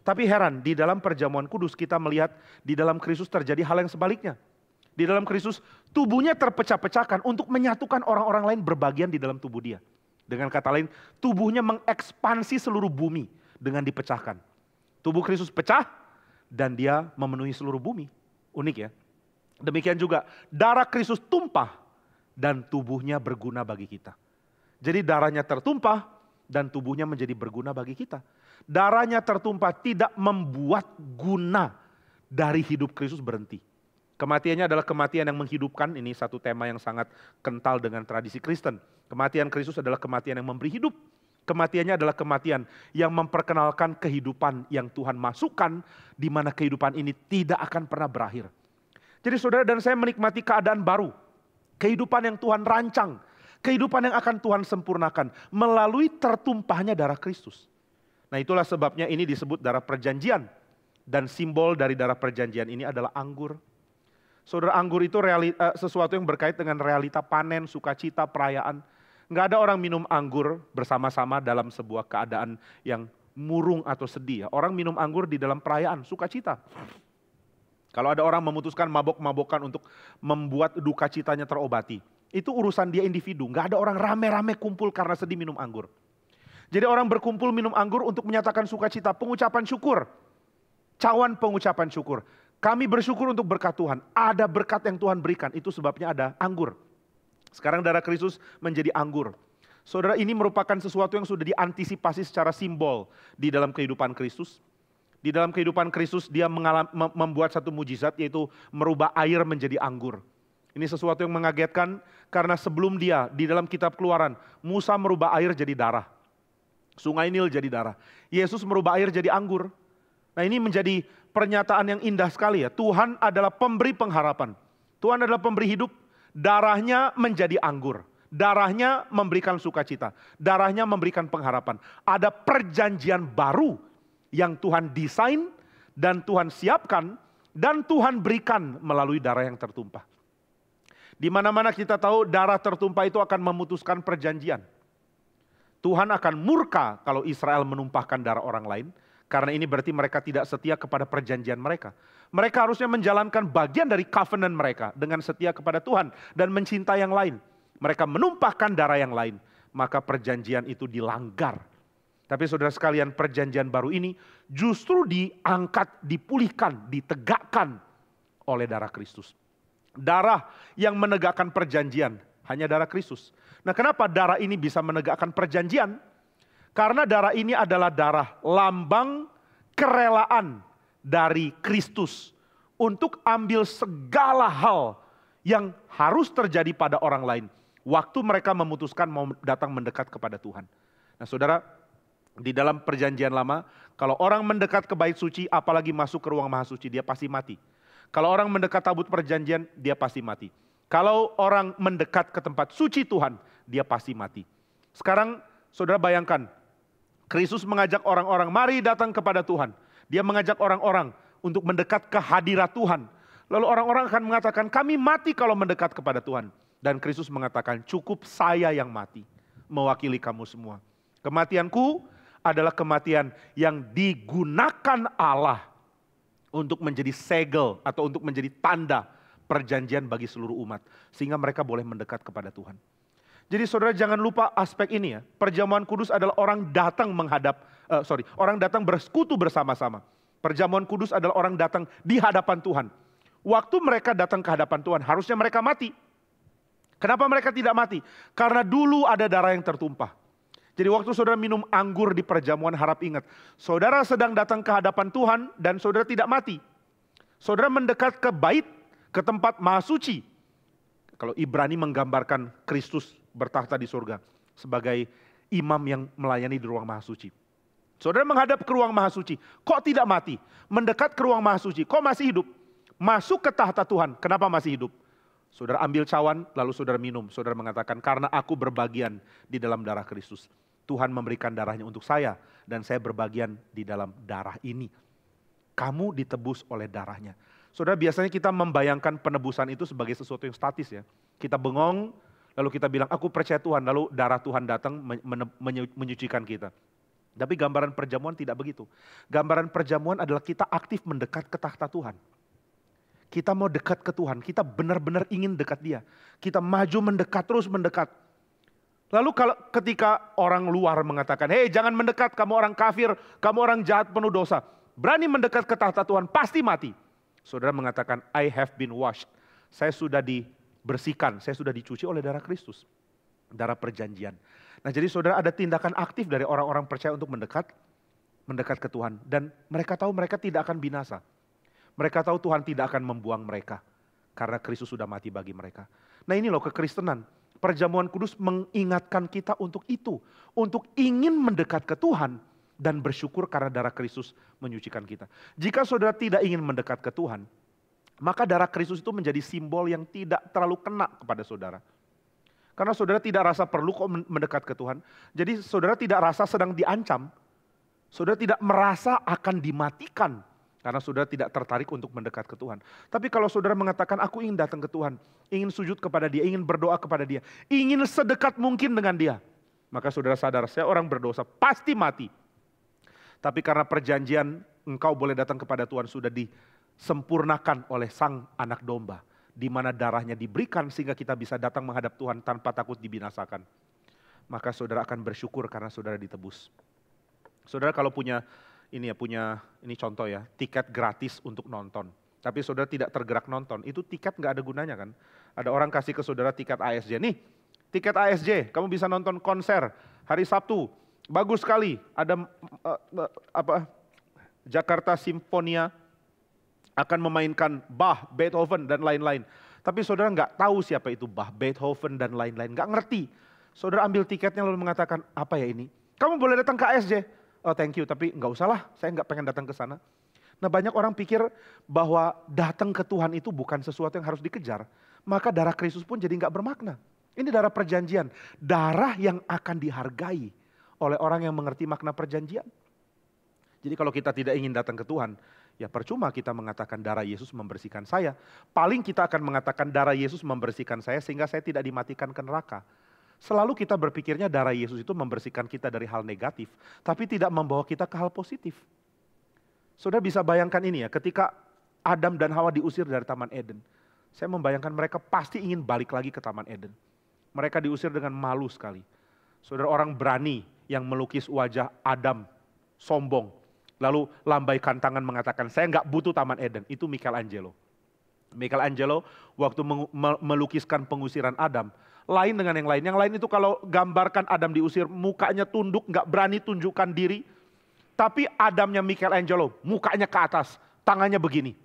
Tapi heran, di dalam perjamuan kudus kita melihat di dalam Kristus terjadi hal yang sebaliknya. Di dalam Kristus tubuhnya terpecah-pecahkan untuk menyatukan orang-orang lain berbagian di dalam tubuh dia. Dengan kata lain, tubuhnya mengekspansi seluruh bumi dengan dipecahkan. Tubuh Kristus pecah dan dia memenuhi seluruh bumi. Unik ya. Demikian juga darah Kristus tumpah dan tubuhnya berguna bagi kita. Jadi darahnya tertumpah dan tubuhnya menjadi berguna bagi kita. Darahnya tertumpah tidak membuat guna dari hidup Kristus berhenti. Kematiannya adalah kematian yang menghidupkan, ini satu tema yang sangat kental dengan tradisi Kristen. Kematian Kristus adalah kematian yang memberi hidup. Kematiannya adalah kematian yang memperkenalkan kehidupan yang Tuhan masukkan, di mana kehidupan ini tidak akan pernah berakhir. Jadi saudara dan saya menikmati keadaan baru, kehidupan yang Tuhan rancang, kehidupan yang akan Tuhan sempurnakan melalui tertumpahnya darah Kristus. Nah itulah sebabnya ini disebut darah perjanjian. Dan simbol dari darah perjanjian ini adalah anggur. Saudara, anggur itu sesuatu yang berkait dengan realita panen, sukacita, perayaan. Nggak ada orang minum anggur bersama-sama dalam sebuah keadaan yang murung atau sedih. Orang minum anggur di dalam perayaan, sukacita. Kalau ada orang memutuskan mabok-mabokan untuk membuat duka citanya terobati, itu urusan dia individu. Nggak ada orang rame-rame kumpul karena sedih minum anggur. Jadi orang berkumpul minum anggur untuk menyatakan sukacita, pengucapan syukur. Cawan pengucapan syukur. Kami bersyukur untuk berkat Tuhan. Ada berkat yang Tuhan berikan, itu sebabnya ada anggur. Sekarang darah Kristus menjadi anggur. Saudara, ini merupakan sesuatu yang sudah diantisipasi secara simbol di dalam kehidupan Kristus. Di dalam kehidupan Kristus dia membuat satu mujizat, yaitu merubah air menjadi anggur. Ini sesuatu yang mengagetkan karena sebelum dia di dalam kitab Keluaran, Musa merubah air jadi darah. Sungai Nil jadi darah. Yesus merubah air jadi anggur. Nah ini menjadi pernyataan yang indah sekali ya. Tuhan adalah pemberi pengharapan. Tuhan adalah pemberi hidup. Darahnya menjadi anggur. Darahnya memberikan sukacita. Darahnya memberikan pengharapan. Ada perjanjian baru yang Tuhan desain dan Tuhan siapkan dan Tuhan berikan melalui darah yang tertumpah. Di mana-mana kita tahu darah tertumpah itu akan memutuskan perjanjian. Tuhan akan murka kalau Israel menumpahkan darah orang lain. Karena ini berarti mereka tidak setia kepada perjanjian mereka. Mereka harusnya menjalankan bagian dari covenant mereka dengan setia kepada Tuhan dan mencintai yang lain. Mereka menumpahkan darah yang lain, maka perjanjian itu dilanggar. Tapi saudara sekalian, perjanjian baru ini justru diangkat, dipulihkan, ditegakkan oleh darah Kristus. Darah yang menegakkan perjanjian hanya darah Kristus. Nah, kenapa darah ini bisa menegakkan perjanjian? Karena darah ini adalah darah lambang kerelaan dari Kristus untuk ambil segala hal yang harus terjadi pada orang lain waktu mereka memutuskan mau datang mendekat kepada Tuhan. Nah saudara, di dalam perjanjian lama, kalau orang mendekat ke bait suci, apalagi masuk ke ruang maha suci, dia pasti mati. Kalau orang mendekat tabut perjanjian, dia pasti mati. Kalau orang mendekat ke tempat suci Tuhan, dia pasti mati. Sekarang saudara bayangkan, Kristus mengajak orang-orang, mari datang kepada Tuhan. Dia mengajak orang-orang untuk mendekat ke hadirat Tuhan. Lalu orang-orang akan mengatakan, kami mati kalau mendekat kepada Tuhan. Dan Kristus mengatakan, cukup saya yang mati, mewakili kamu semua. Kematianku adalah kematian yang digunakan Allah untuk menjadi segel atau untuk menjadi tanda perjanjian bagi seluruh umat. Sehingga mereka boleh mendekat kepada Tuhan. Jadi saudara jangan lupa aspek ini ya. Perjamuan kudus adalah orang datang orang datang bersekutu bersama-sama. Perjamuan kudus adalah orang datang di hadapan Tuhan. Waktu mereka datang ke hadapan Tuhan, harusnya mereka mati. Kenapa mereka tidak mati? Karena dulu ada darah yang tertumpah. Jadi waktu saudara minum anggur di perjamuan, harap ingat, saudara sedang datang ke hadapan Tuhan dan saudara tidak mati. Saudara mendekat ke bait, ke tempat maha suci. Kalau Ibrani menggambarkan Kristus bertahta di surga sebagai imam yang melayani di ruang maha suci. Saudara menghadap ke ruang maha suci, kok tidak mati? Mendekat ke ruang maha suci, kok masih hidup? Masuk ke tahta Tuhan, kenapa masih hidup? Saudara ambil cawan, lalu saudara minum. Saudara mengatakan, karena aku berbagian di dalam darah Kristus. Tuhan memberikan darahnya untuk saya, dan saya berbagian di dalam darah ini. Kamu ditebus oleh darahnya. Saudara, biasanya kita membayangkan penebusan itu sebagai sesuatu yang statis ya. Kita bengong, lalu kita bilang, aku percaya Tuhan, lalu darah Tuhan datang menyucikan kita. Tapi gambaran perjamuan tidak begitu. Gambaran perjamuan adalah kita aktif mendekat ke tahta Tuhan. Kita mau dekat ke Tuhan, kita benar-benar ingin dekat Dia. Kita maju mendekat, terus mendekat. Lalu ketika orang luar mengatakan, hei jangan mendekat, kamu orang kafir, kamu orang jahat penuh dosa. Berani mendekat ke tahta Tuhan, pasti mati. Saudara mengatakan, I have been washed. Saya sudah dibersihkan, saya sudah dicuci oleh darah Kristus. Darah perjanjian. Nah jadi saudara ada tindakan aktif dari orang-orang percaya untuk mendekat ke Tuhan. Dan mereka tahu mereka tidak akan binasa. Mereka tahu Tuhan tidak akan membuang mereka. Karena Kristus sudah mati bagi mereka. Nah ini loh kekristenan. Perjamuan kudus mengingatkan kita untuk itu. Untuk ingin mendekat ke Tuhan dan bersyukur karena darah Kristus menyucikan kita. Jika saudara tidak ingin mendekat ke Tuhan, maka darah Kristus itu menjadi simbol yang tidak terlalu kena kepada saudara. Karena saudara tidak rasa perlu kok mendekat ke Tuhan. Jadi saudara tidak rasa sedang diancam. Saudara tidak merasa akan dimatikan. Karena saudara tidak tertarik untuk mendekat ke Tuhan. Tapi kalau saudara mengatakan, aku ingin datang ke Tuhan. Ingin sujud kepada dia, ingin berdoa kepada dia. Ingin sedekat mungkin dengan dia. Maka saudara sadar, saya orang berdosa, pasti mati. Tapi karena perjanjian engkau boleh datang kepada Tuhan sudah disempurnakan oleh Sang Anak Domba. Di mana darahnya diberikan sehingga kita bisa datang menghadap Tuhan tanpa takut dibinasakan. Maka saudara akan bersyukur karena saudara ditebus. Saudara kalau punya ini contoh ya, tiket gratis untuk nonton. Tapi saudara tidak tergerak nonton, itu tiket nggak ada gunanya kan. Ada orang kasih ke saudara tiket ASJ, nih tiket ASJ, kamu bisa nonton konser hari Sabtu, bagus sekali. Ada Jakarta Simfonia akan memainkan Bach, Beethoven, dan lain-lain. Tapi saudara nggak tahu siapa itu Bach, Beethoven, dan lain-lain. Nggak ngerti. Saudara ambil tiketnya lalu mengatakan, apa ya ini? Kamu boleh datang ke ASJ. Oh thank you, tapi nggak usah lah, saya nggak pengen datang ke sana. Nah banyak orang pikir bahwa datang ke Tuhan itu bukan sesuatu yang harus dikejar. Maka darah Kristus pun jadi nggak bermakna. Ini darah perjanjian. Darah yang akan dihargai oleh orang yang mengerti makna perjanjian. Jadi kalau kita tidak ingin datang ke Tuhan, ya percuma kita mengatakan darah Yesus membersihkan saya. Paling kita akan mengatakan darah Yesus membersihkan saya sehingga saya tidak dimatikan ke neraka. Selalu kita berpikirnya darah Yesus itu membersihkan kita dari hal negatif. Tapi tidak membawa kita ke hal positif. Saudara bisa bayangkan ini ya, ketika Adam dan Hawa diusir dari Taman Eden. Saya membayangkan mereka pasti ingin balik lagi ke Taman Eden. Mereka diusir dengan malu sekali. Saudara orang berani yang melukis wajah Adam, sombong. Lalu lambaikan tangan mengatakan, saya nggak butuh Taman Eden. Itu Michelangelo. Michelangelo waktu melukiskan pengusiran Adam, lain dengan yang lain. Yang lain itu kalau gambarkan Adam diusir, mukanya tunduk, nggak berani tunjukkan diri. Tapi Adamnya Michelangelo, mukanya ke atas, tangannya begini.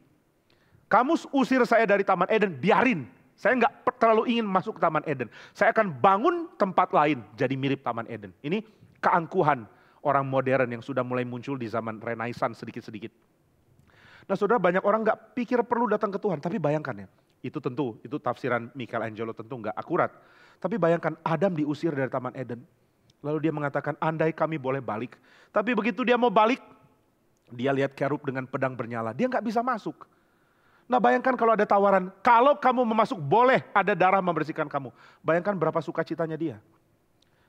Kamu usir saya dari Taman Eden, biarin. Saya nggak terlalu ingin masuk ke Taman Eden. Saya akan bangun tempat lain jadi mirip Taman Eden. Ini keangkuhan orang modern yang sudah mulai muncul di zaman Renaissance sedikit-sedikit. Nah saudara, banyak orang nggak pikir perlu datang ke Tuhan, tapi bayangkan ya. Itu tafsiran Michelangelo tentu nggak akurat. Tapi bayangkan Adam diusir dari Taman Eden. Lalu dia mengatakan, andai kami boleh balik. Tapi begitu dia mau balik, dia lihat kerub dengan pedang bernyala. Dia nggak bisa masuk. Nah bayangkan kalau ada tawaran, kalau kamu mau masuk boleh ada darah membersihkan kamu. Bayangkan berapa sukacitanya dia.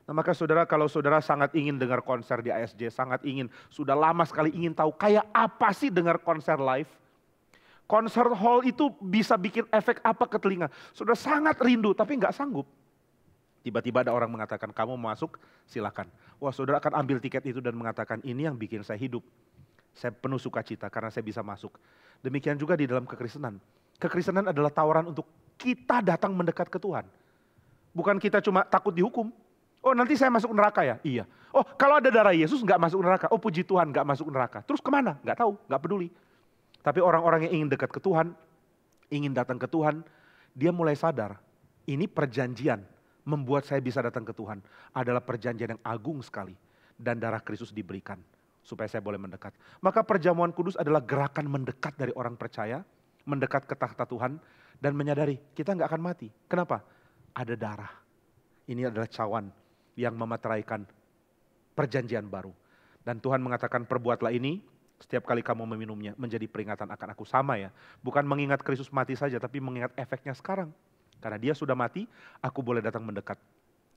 Nah maka saudara, kalau saudara sangat ingin dengar konser di ASJ, sangat ingin, sudah lama sekali ingin tahu kayak apa sih dengar konser live. Konser hall itu bisa bikin efek apa ke telinga. Saudara sangat rindu tapi nggak sanggup. Tiba-tiba ada orang mengatakan, kamu mau masuk silakan. Wah saudara akan ambil tiket itu dan mengatakan, ini yang bikin saya hidup. Saya penuh sukacita karena saya bisa masuk. Demikian juga di dalam kekristenan. Kekristenan adalah tawaran untuk kita datang mendekat ke Tuhan. Bukan kita cuma takut dihukum. Oh nanti saya masuk neraka ya? Iya. Oh kalau ada darah Yesus nggak masuk neraka. Oh puji Tuhan nggak masuk neraka. Terus kemana? Nggak tahu, nggak peduli. Tapi orang-orang yang ingin dekat ke Tuhan, ingin datang ke Tuhan, dia mulai sadar. Ini perjanjian membuat saya bisa datang ke Tuhan. Adalah perjanjian yang agung sekali. Dan darah Kristus diberikan supaya saya boleh mendekat. Maka perjamuan kudus adalah gerakan mendekat dari orang percaya, mendekat ke takhta Tuhan, dan menyadari kita nggak akan mati. Kenapa? Ada darah. Ini adalah cawan yang memeteraikan perjanjian baru. Dan Tuhan mengatakan perbuatlah ini, setiap kali kamu meminumnya menjadi peringatan akan aku. Sama ya, bukan mengingat Kristus mati saja, tapi mengingat efeknya sekarang. Karena dia sudah mati, aku boleh datang mendekat.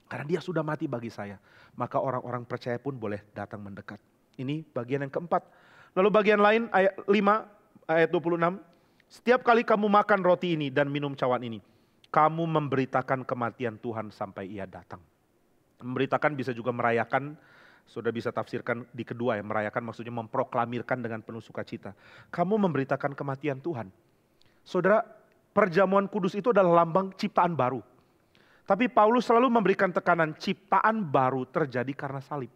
Karena dia sudah mati bagi saya, maka orang-orang percaya pun boleh datang mendekat. Ini bagian yang keempat. Lalu bagian lain ayat 5, ayat 26. Setiap kali kamu makan roti ini dan minum cawan ini, kamu memberitakan kematian Tuhan sampai ia datang. Memberitakan bisa juga merayakan, sudah bisa tafsirkan di kedua ya, merayakan maksudnya memproklamirkan dengan penuh sukacita. Kamu memberitakan kematian Tuhan. Saudara, perjamuan kudus itu adalah lambang ciptaan baru. Tapi Paulus selalu memberikan tekanan ciptaan baru terjadi karena salib.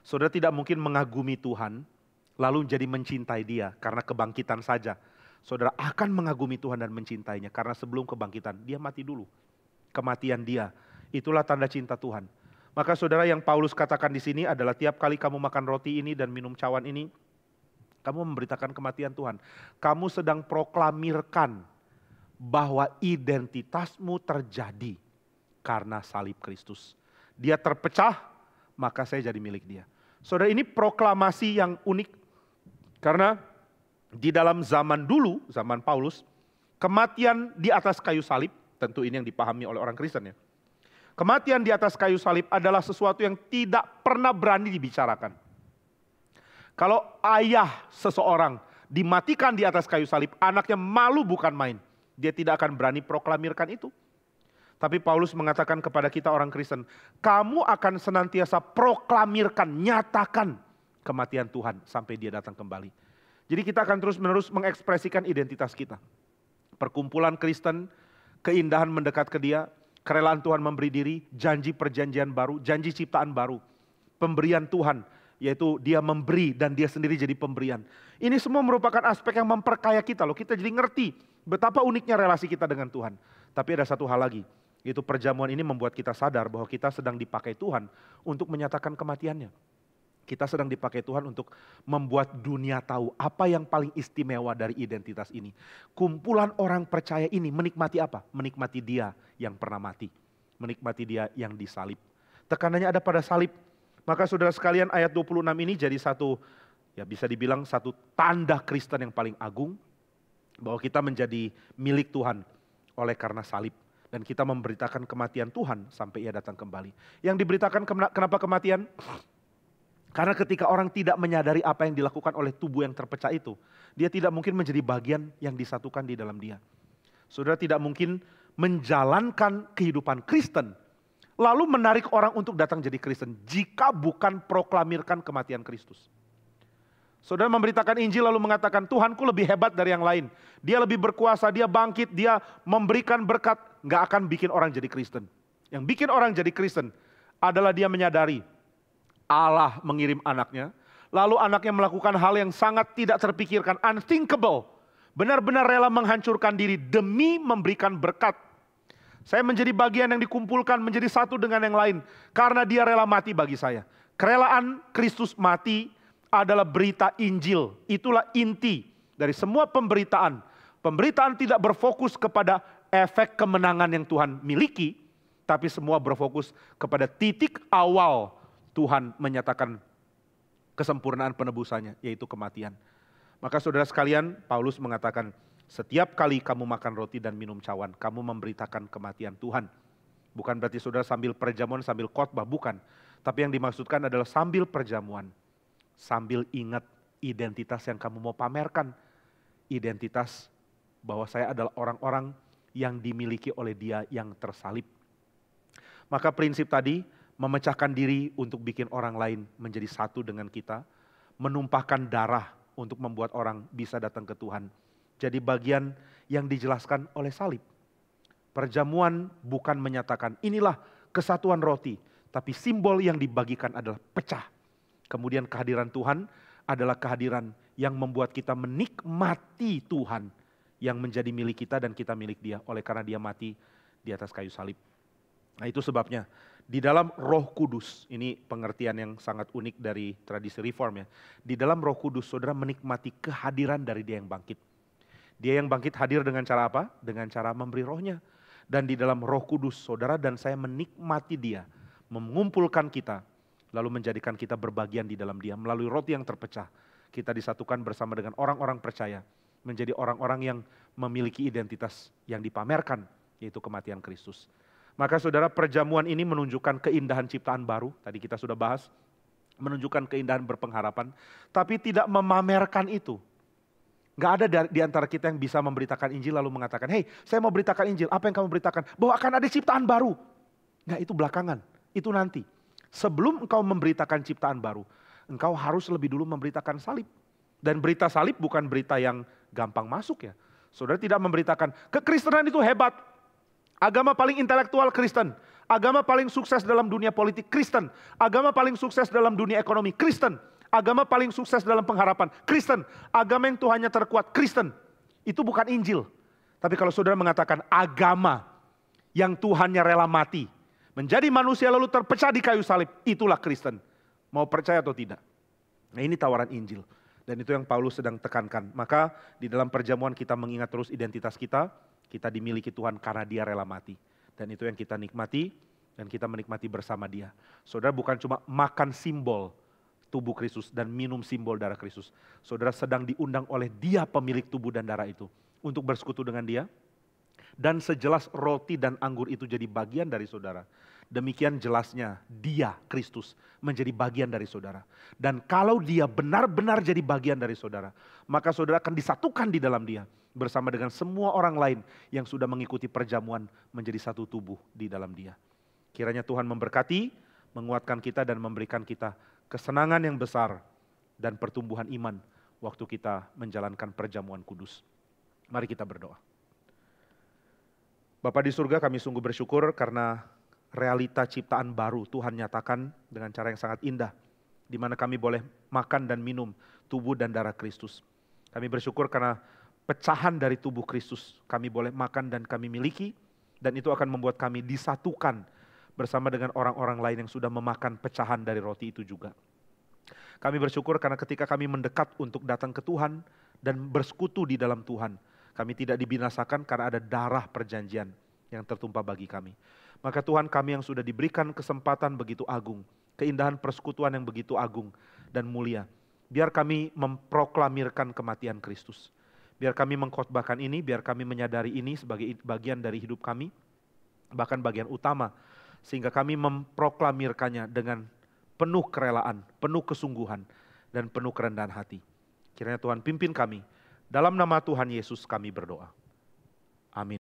Saudara tidak mungkin mengagumi Tuhan lalu jadi mencintai dia karena kebangkitan saja. Saudara akan mengagumi Tuhan dan mencintainya karena sebelum kebangkitan dia mati dulu. kematian dia. Itulah tanda cinta Tuhan. Maka saudara, yang Paulus katakan di sini adalah tiap kali kamu makan roti ini dan minum cawan ini, kamu memberitakan kematian Tuhan. Kamu sedang proklamirkan bahwa identitasmu terjadi karena salib Kristus. Dia terpecah, maka saya jadi milik dia. Saudara, ini proklamasi yang unik. Karena di dalam zaman dulu, zaman Paulus, kematian di atas kayu salib, tentu ini yang dipahami oleh orang Kristen ya. Kematian di atas kayu salib adalah sesuatu yang tidak pernah berani dibicarakan. Kalau ayah seseorang dimatikan di atas kayu salib, anaknya malu bukan main. Dia tidak akan berani proklamirkan itu. Tapi Paulus mengatakan kepada kita orang Kristen, kamu akan senantiasa proklamirkan, nyatakan kematian Tuhan sampai dia datang kembali. Jadi kita akan terus-menerus mengekspresikan identitas kita. Perkumpulan Kristen, keindahan mendekat ke Dia, kerelaan Tuhan memberi diri, janji perjanjian baru, janji ciptaan baru, pemberian Tuhan, yaitu Dia memberi dan Dia sendiri jadi pemberian. Ini semua merupakan aspek yang memperkaya kita loh. Kita jadi ngerti betapa uniknya relasi kita dengan Tuhan. Tapi ada satu hal lagi, yaitu perjamuan ini membuat kita sadar bahwa kita sedang dipakai Tuhan untuk menyatakan kematiannya. Kita sedang dipakai Tuhan untuk membuat dunia tahu apa yang paling istimewa dari identitas ini. Kumpulan orang percaya ini menikmati apa? Menikmati Dia yang pernah mati. Menikmati Dia yang disalib. Tekanannya ada pada salib. Maka saudara sekalian, ayat 26 ini jadi satu, ya bisa dibilang satu tanda Kristen yang paling agung. Bahwa kita menjadi milik Tuhan oleh karena salib. Dan kita memberitakan kematian Tuhan sampai Ia datang kembali. Yang diberitakan kenapa kematian? Karena ketika orang tidak menyadari apa yang dilakukan oleh tubuh yang terpecah itu, dia tidak mungkin menjadi bagian yang disatukan di dalam dia. Saudara tidak mungkin menjalankan kehidupan Kristen, lalu menarik orang untuk datang jadi Kristen, jika bukan proklamirkan kematian Kristus. Saudara memberitakan Injil lalu mengatakan, Tuhanku lebih hebat dari yang lain. Dia lebih berkuasa, dia bangkit, dia memberikan berkat. Nggak akan bikin orang jadi Kristen. Yang bikin orang jadi Kristen adalah dia menyadari Allah mengirim anaknya, lalu anaknya melakukan hal yang sangat tidak terpikirkan, unthinkable. Benar-benar rela menghancurkan diri demi memberikan berkat. Saya menjadi bagian yang dikumpulkan menjadi satu dengan yang lain, karena dia rela mati bagi saya. Kerelaan Kristus mati adalah berita Injil, itulah inti dari semua pemberitaan. Pemberitaan tidak berfokus kepada efek kemenangan yang Tuhan miliki, tapi semua berfokus kepada titik awal Tuhan menyatakan kesempurnaan penebusannya, yaitu kematian. Maka saudara sekalian, Paulus mengatakan, setiap kali kamu makan roti dan minum cawan, kamu memberitakan kematian Tuhan. Bukan berarti saudara sambil perjamuan, sambil khotbah, bukan. Tapi yang dimaksudkan adalah sambil perjamuan, sambil ingat identitas yang kamu mau pamerkan. Identitas bahwa saya adalah orang-orang yang dimiliki oleh Dia yang tersalib. Maka prinsip tadi, memecahkan diri untuk bikin orang lain menjadi satu dengan kita, menumpahkan darah untuk membuat orang bisa datang ke Tuhan. Jadi bagian yang dijelaskan oleh salib. Perjamuan bukan menyatakan inilah kesatuan roti, tapi simbol yang dibagikan adalah pecah. Kemudian kehadiran Tuhan adalah kehadiran yang membuat kita menikmati Tuhan yang menjadi milik kita dan kita milik Dia oleh karena Dia mati di atas kayu salib. Nah itu sebabnya di dalam Roh Kudus, ini pengertian yang sangat unik dari tradisi Reform ya. Di dalam Roh Kudus saudara menikmati kehadiran dari Dia yang bangkit. Dia yang bangkit hadir dengan cara apa? Dengan cara memberi rohnya. Dan di dalam Roh Kudus saudara dan saya menikmati Dia, mengumpulkan kita, lalu menjadikan kita berbagian di dalam Dia. Melalui roti yang terpecah, kita disatukan bersama dengan orang-orang percaya, menjadi orang-orang yang memiliki identitas yang dipamerkan, yaitu kematian Kristus. Maka saudara, perjamuan ini menunjukkan keindahan ciptaan baru, tadi kita sudah bahas, menunjukkan keindahan berpengharapan, tapi tidak memamerkan itu. Gak ada di antara kita yang bisa memberitakan Injil lalu mengatakan, hey saya mau beritakan Injil, apa yang kamu beritakan? Bahwa akan ada ciptaan baru. Nggak, itu belakangan, itu nanti. Sebelum engkau memberitakan ciptaan baru, engkau harus lebih dulu memberitakan salib. Dan berita salib bukan berita yang gampang masuk ya. Saudara tidak memberitakan, kekristenan itu hebat. Agama paling intelektual Kristen, agama paling sukses dalam dunia politik Kristen, agama paling sukses dalam dunia ekonomi Kristen, agama paling sukses dalam pengharapan Kristen, agama yang Tuhannya terkuat Kristen. Itu bukan Injil. Tapi kalau saudara mengatakan agama yang Tuhannya rela mati, menjadi manusia lalu terpecah di kayu salib, itulah Kristen. Mau percaya atau tidak? Nah, ini tawaran Injil. Dan itu yang Paulus sedang tekankan. Maka di dalam perjamuan kita mengingat terus identitas kita dimiliki Tuhan karena Dia rela mati. Dan itu yang kita nikmati, dan kita menikmati bersama Dia. Saudara bukan cuma makan simbol tubuh Kristus dan minum simbol darah Kristus. Saudara sedang diundang oleh Dia pemilik tubuh dan darah itu untuk bersekutu dengan Dia. Dan sejelas roti dan anggur itu jadi bagian dari saudara, demikian jelasnya Dia, Kristus, menjadi bagian dari saudara. Dan kalau Dia benar-benar jadi bagian dari saudara, maka saudara akan disatukan di dalam Dia bersama dengan semua orang lain yang sudah mengikuti perjamuan menjadi satu tubuh di dalam Dia. Kiranya Tuhan memberkati, menguatkan kita dan memberikan kita kesenangan yang besar dan pertumbuhan iman waktu kita menjalankan perjamuan kudus. Mari kita berdoa. Bapa di surga, kami sungguh bersyukur karena realita ciptaan baru Tuhan nyatakan dengan cara yang sangat indah, di mana kami boleh makan dan minum tubuh dan darah Kristus. Kami bersyukur karena pecahan dari tubuh Kristus kami boleh makan dan kami miliki, dan itu akan membuat kami disatukan bersama dengan orang-orang lain yang sudah memakan pecahan dari roti itu juga. Kami bersyukur karena ketika kami mendekat untuk datang ke Tuhan dan bersekutu di dalam Tuhan, kami tidak dibinasakan karena ada darah perjanjian yang tertumpah bagi kami. Maka Tuhan, kami yang sudah diberikan kesempatan begitu agung, keindahan persekutuan yang begitu agung dan mulia, biar kami memproklamirkan kematian Kristus. Biar kami mengkhotbahkan ini, biar kami menyadari ini sebagai bagian dari hidup kami, bahkan bagian utama, sehingga kami memproklamirkannya dengan penuh kerelaan, penuh kesungguhan, dan penuh kerendahan hati. Kiranya Tuhan pimpin kami. Dalam nama Tuhan Yesus kami berdoa. Amin.